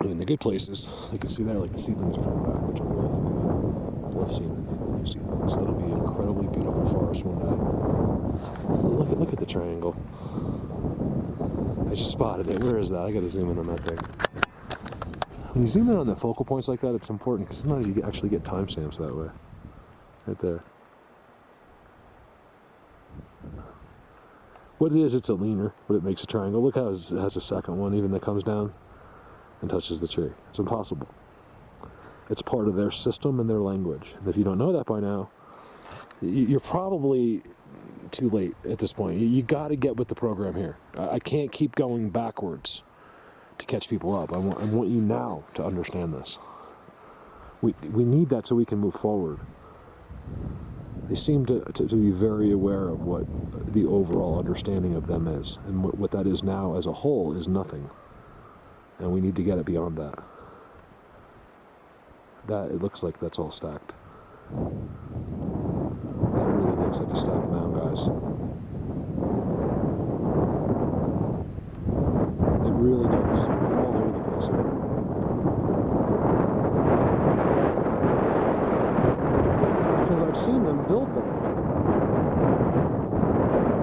And in the good places, you can see there, the seedlings are coming back, which I love. I love seeing the new seedlings. That'll be an incredibly beautiful forest one day. Look at the triangle. I just spotted it. Where is that? I got to zoom in on that thing. When you zoom in on the focal points like that, it's important because sometimes you actually get timestamps that way. Right there. What it is, it's a leaner, but it makes a triangle. Look how it has a second one even that comes down and touches the tree. It's impossible. It's part of their system and their language. And if you don't know that by now, you're probably too late at this point. You got to get with the program here. I can't keep going backwards to catch people up. I want you now to understand this. We need that so we can move forward. They seem to be very aware of what the overall understanding of them is. And what that is now as a whole is nothing. And we need to get it beyond that. It looks like that's all stacked. That really looks like a stacked mound, guys. It really does. They're all over the place here. Because I've seen them build them.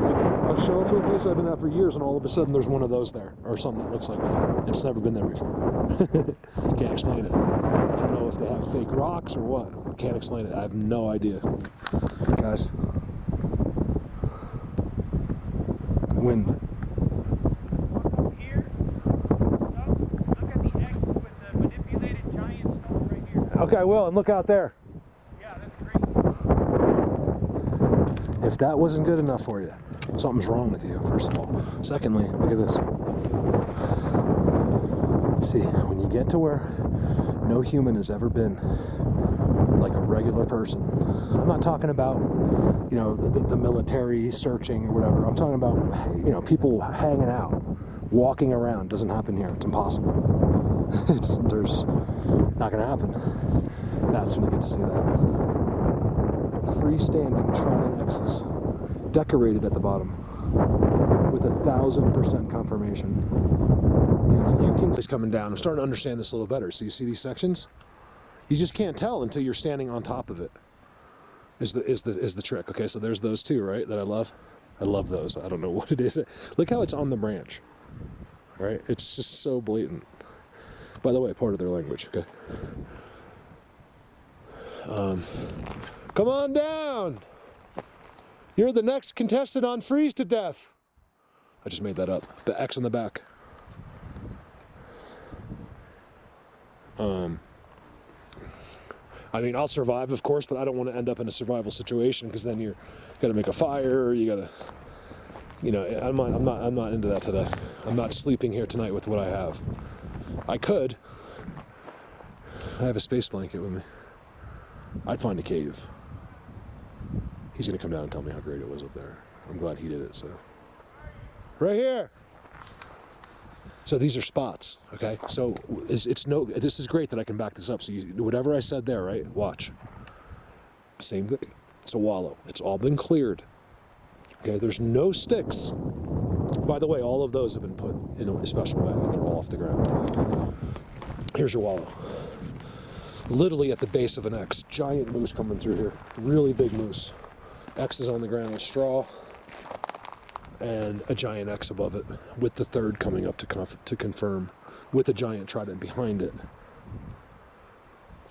Like, I'll show up to a place I've been at for years, and all of a sudden there's one of those there, or something that looks like that. It's never been there before. Can't explain it. I don't know if they have fake rocks or what. Can't explain it. I have no idea. Guys. Wind. Here, stuff. Look at the X with the manipulated giant stuff right here. Okay, I will, and look out there. Yeah, that's crazy. If that wasn't good enough for you, something's wrong with you, first of all. Secondly, look at this. See, when you get to where no human has ever been like a regular person, I'm not talking about, the military searching or whatever. I'm talking about, people hanging out, walking around. Doesn't happen here. It's impossible. There's not going to happen. That's when you get to see that. Freestanding Trident X's, decorated at the bottom, with 1,000% confirmation. If you can, it's coming down. I'm starting to understand this a little better. So you see these sections? You just can't tell until you're standing on top of it. Is the trick? Okay, so there's those two, right? That I love. I love those. I don't know what it is. Look how it's on the branch. Right? It's just so blatant. By the way, part of their language. Okay. Come on down. You're the next contestant on Freeze to Death. I just made that up. The X on the back. I'll survive, of course, but I don't want to end up in a survival situation because then you're got to make a fire. You got to, I'm not into that today. I'm not sleeping here tonight with what I have. I could. I have a space blanket with me. I'd find a cave. He's gonna come down and tell me how great it was up there. I'm glad he did it. So, right here. So these are spots, okay? So this is great that I can back this up. So whatever I said there, right? Watch. Same thing. It's a wallow. It's all been cleared. Okay, there's no sticks. By the way, all of those have been put in a special way, and they're all off the ground. Here's your wallow. Literally at the base of an X. Giant moose coming through here. Really big moose. X is on the ground with straw. And a giant X above it, with the third coming up to confirm, with a giant trident behind it,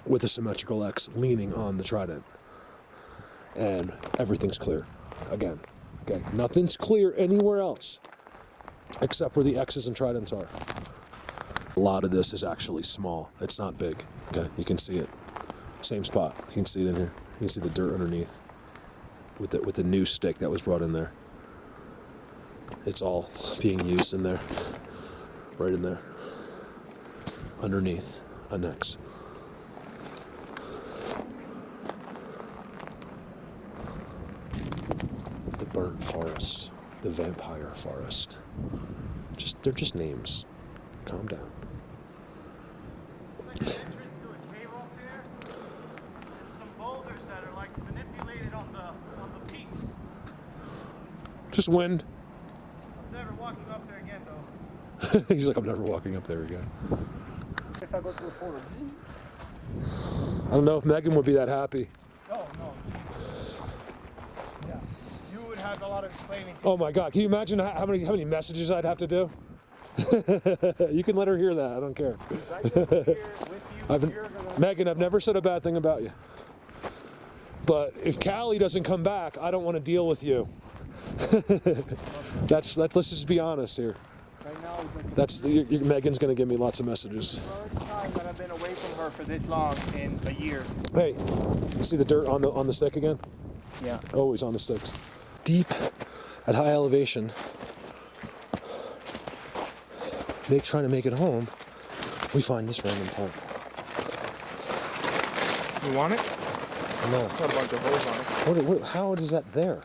with a symmetrical X leaning on the trident. And everything's clear. Again, okay, nothing's clear anywhere else, except where the X's and tridents are. A lot of this is actually small. It's not big, okay? You can see it. Same spot. You can see it in here. You can see the dirt underneath, with the new stick that was brought in there. It's all being used in there, right in there, underneath an X. The burnt forest, the vampire forest. They're just names. Calm down. It's like an entrance to a cave up there, and some boulders that are like manipulated on the peaks. Just wind. Never walking up there again, though. He's like, I'm never walking up there again. If I go through a portal. I don't know if Megan would be that happy. No. Yeah. You would have a lot of explaining to Oh my God, can you imagine how many messages I'd have to do? You can let her hear that, I don't care. Megan, I've never said a bad thing about you. But if Callie doesn't come back, I don't want to deal with you. Let's just be honest here. Right now, it's like Megan's gonna give me lots of messages. the first time that I've been away from her for this long in a year. Hey, see the dirt on the stick again? Yeah. Always on the sticks. Deep at high elevation. Trying to make it home. We find this random tarp. You want it? No. Got a bunch of holes on it. How is that there?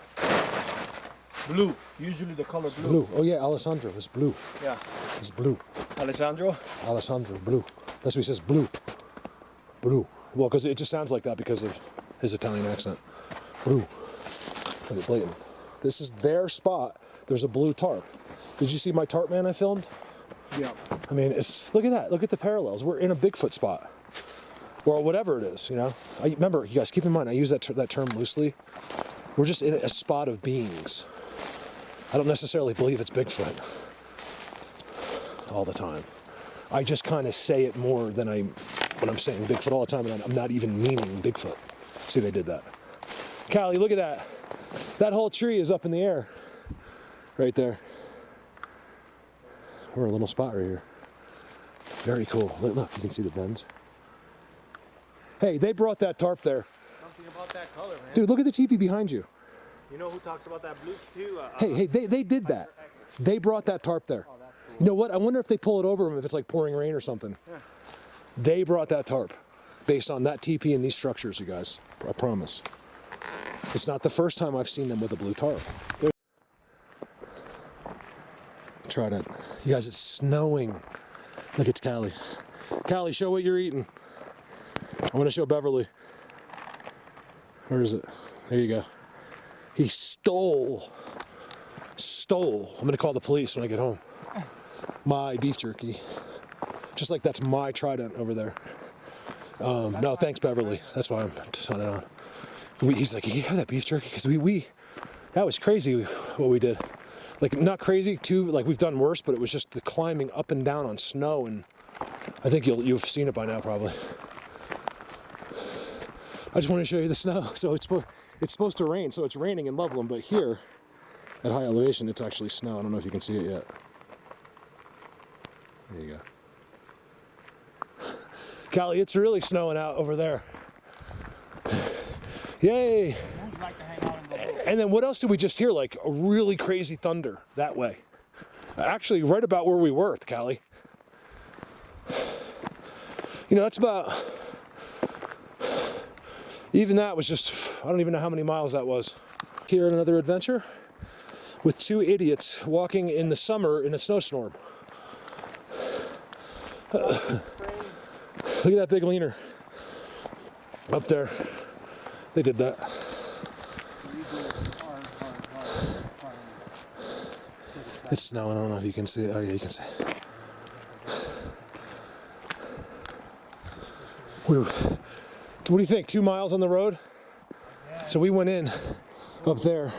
Blue. Usually the color blue. Blue. Oh yeah, Alessandro. It's blue. Yeah. It's blue. Alessandro? Alessandro, blue. That's what he says, blue. Blue. Well, because it just sounds like that because of his Italian accent. Blue. Look at blatant. This is their spot. There's a blue tarp. Did you see my tarp man I filmed? Yeah. I mean, look at that. Look at the parallels. We're in a Bigfoot spot. Or whatever it is, you know. I remember, you guys, keep in mind, I use that term loosely. We're just in a spot of beings. I don't necessarily believe it's Bigfoot all the time. I just kind of say it more than when I'm saying Bigfoot all the time, and I'm not even meaning Bigfoot. See, they did that. Callie, look at that. That whole tree is up in the air. Right there. We're in a little spot right here. Very cool. Look, you can see the bends. Hey, they brought that tarp there. Something about that color, man. Dude, look at the teepee behind you. You know who talks about that blue too? Hey, they did that. They brought that tarp there. Oh, that's cool. You know what? I wonder if they pull it over them if it's like pouring rain or something. Yeah. They brought that tarp based on that teepee and these structures, you guys. I promise. It's not the first time I've seen them with a blue tarp. Try that. You guys, it's snowing. Look, it's Callie. Callie, show what you're eating. I want to show Beverly. Where is it? There you go. He stole. I'm going to call the police when I get home. My beef jerky. Just like that's my trident over there. No, thanks, Beverly. That's why I'm signing on. He's like, you have that beef jerky? Because that was crazy what we did. Like, not crazy too, like we've done worse, but it was just the climbing up and down on snow, and I think you've seen it by now probably. I just want to show you the snow. So it's supposed to rain, so it's raining in Loveland, but here at high elevation it's actually snow. I don't know if you can see it yet. There you go. Callie, it's really snowing out over there. Yay! And then what else did we just hear? Like a really crazy thunder that way. Actually, right about where we were, Callie. You know, that's about, even that was just, I don't even know how many miles that was. Here in another adventure with two idiots walking in the summer in a snowstorm. Look at that big leaner up there. They did that. It's snowing. I don't know if you can see it. Oh yeah, you can see it. What do you think? 2 miles on the road? So we went in up there,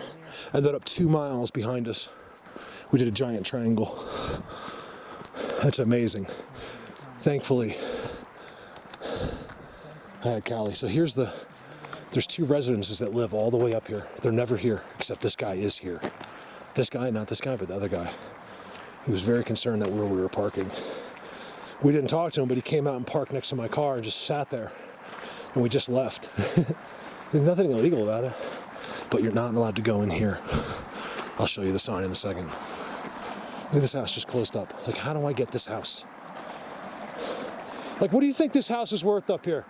ended up 2 miles behind us. We did a giant triangle. That's amazing. Thankfully, I had Callie. So there's two residences that live all the way up here. They're never here, except this guy is here. This guy, not this guy, but the other guy. He was very concerned that where we were parking. We didn't talk to him, but he came out and parked next to my car and just sat there. And we just left. There's nothing illegal about it. But you're not allowed to go in here. I'll show you the sign in a second. Look at this house just closed up. Like, how do I get this house? Like, what do you think this house is worth up here?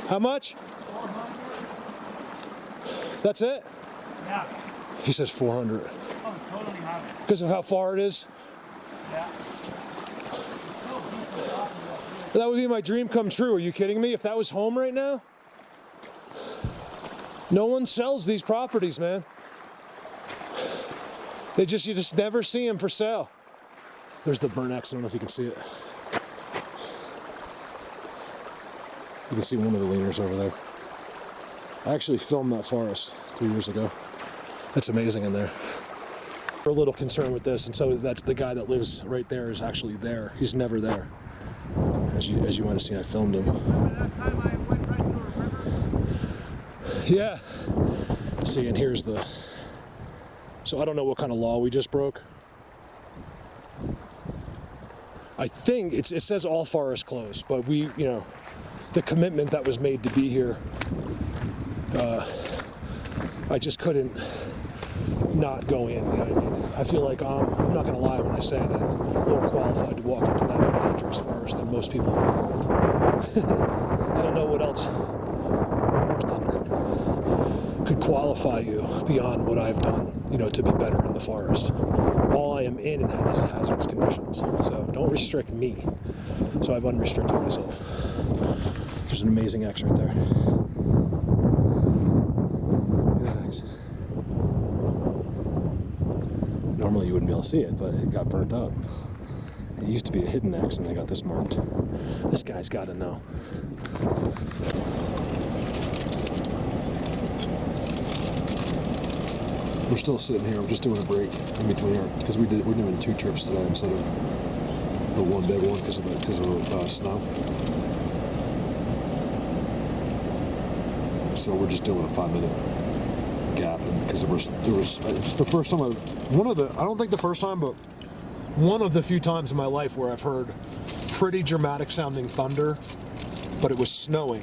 How much? 400. That's it? Yeah. He says 400. Oh, totally have it. Because of how far it is? Yeah. That would be my dream come true. Are you kidding me? If that was home right now? No one sells these properties, man. You just never see them for sale. There's the burn axe. I don't know if you can see it. You can see one of the leaners over there. I actually filmed that forest 3 years ago. That's amazing in there. We're a little concerned with this, and so that's the guy that lives right there is actually there. He's never there. As you might have seen, I filmed him. That time I went right through a river. Yeah. See, and here's So I don't know what kind of law we just broke. I think it says all forests closed, but we, you know, the commitment that was made to be here, I just couldn't not go in. You know what I mean? I feel like I'm not going to lie when I say that I'm more qualified to walk into that dangerous forest than most people in the world. I don't know what else could qualify you beyond what I've done, you know, to be better in the forest. All I am in has hazardous conditions, so don't restrict me. So I've unrestricted myself. There's an amazing X right there. Look at that X. Normally you wouldn't be able to see it, but it got burnt up. It used to be a hidden X, and they got this marked. This guy's got to know. We're still sitting here. We're just doing a break in between because we're doing 2 trips today instead of the one big one because of the snow. So we're just doing a 5-minute gap because there was it's the first time I don't think the first time, but one of the few times in my life where I've heard pretty dramatic sounding thunder, but it was snowing.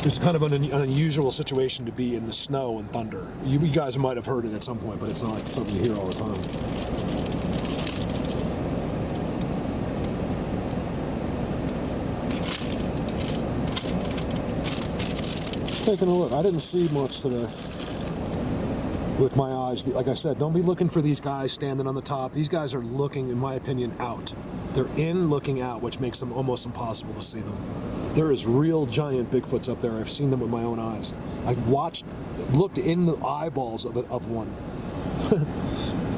It's kind of an unusual situation to be in the snow and thunder. You guys might have heard it at some point, but it's not like something you hear all the time. Just taking a look. I didn't see much today with my eyes. Like I said, don't be looking for these guys standing on the top. These guys are looking, in my opinion, out. They're in looking out, which makes them almost impossible to see them. There is real giant Bigfoots up there. I've seen them with my own eyes. I've looked in the eyeballs of one.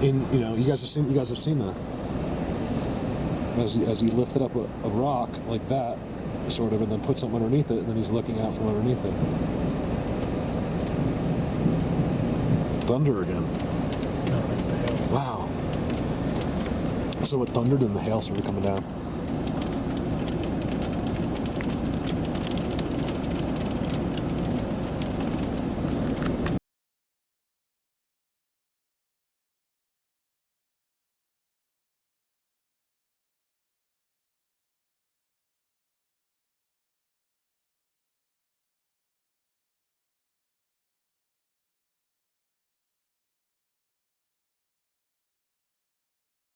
You guys have seen that. As he lifted up a rock like that, sort of, and then put something underneath it, and then he's looking out from underneath it. Thunder again. No, that's the hail. Wow. So it thundered and the hail started coming down.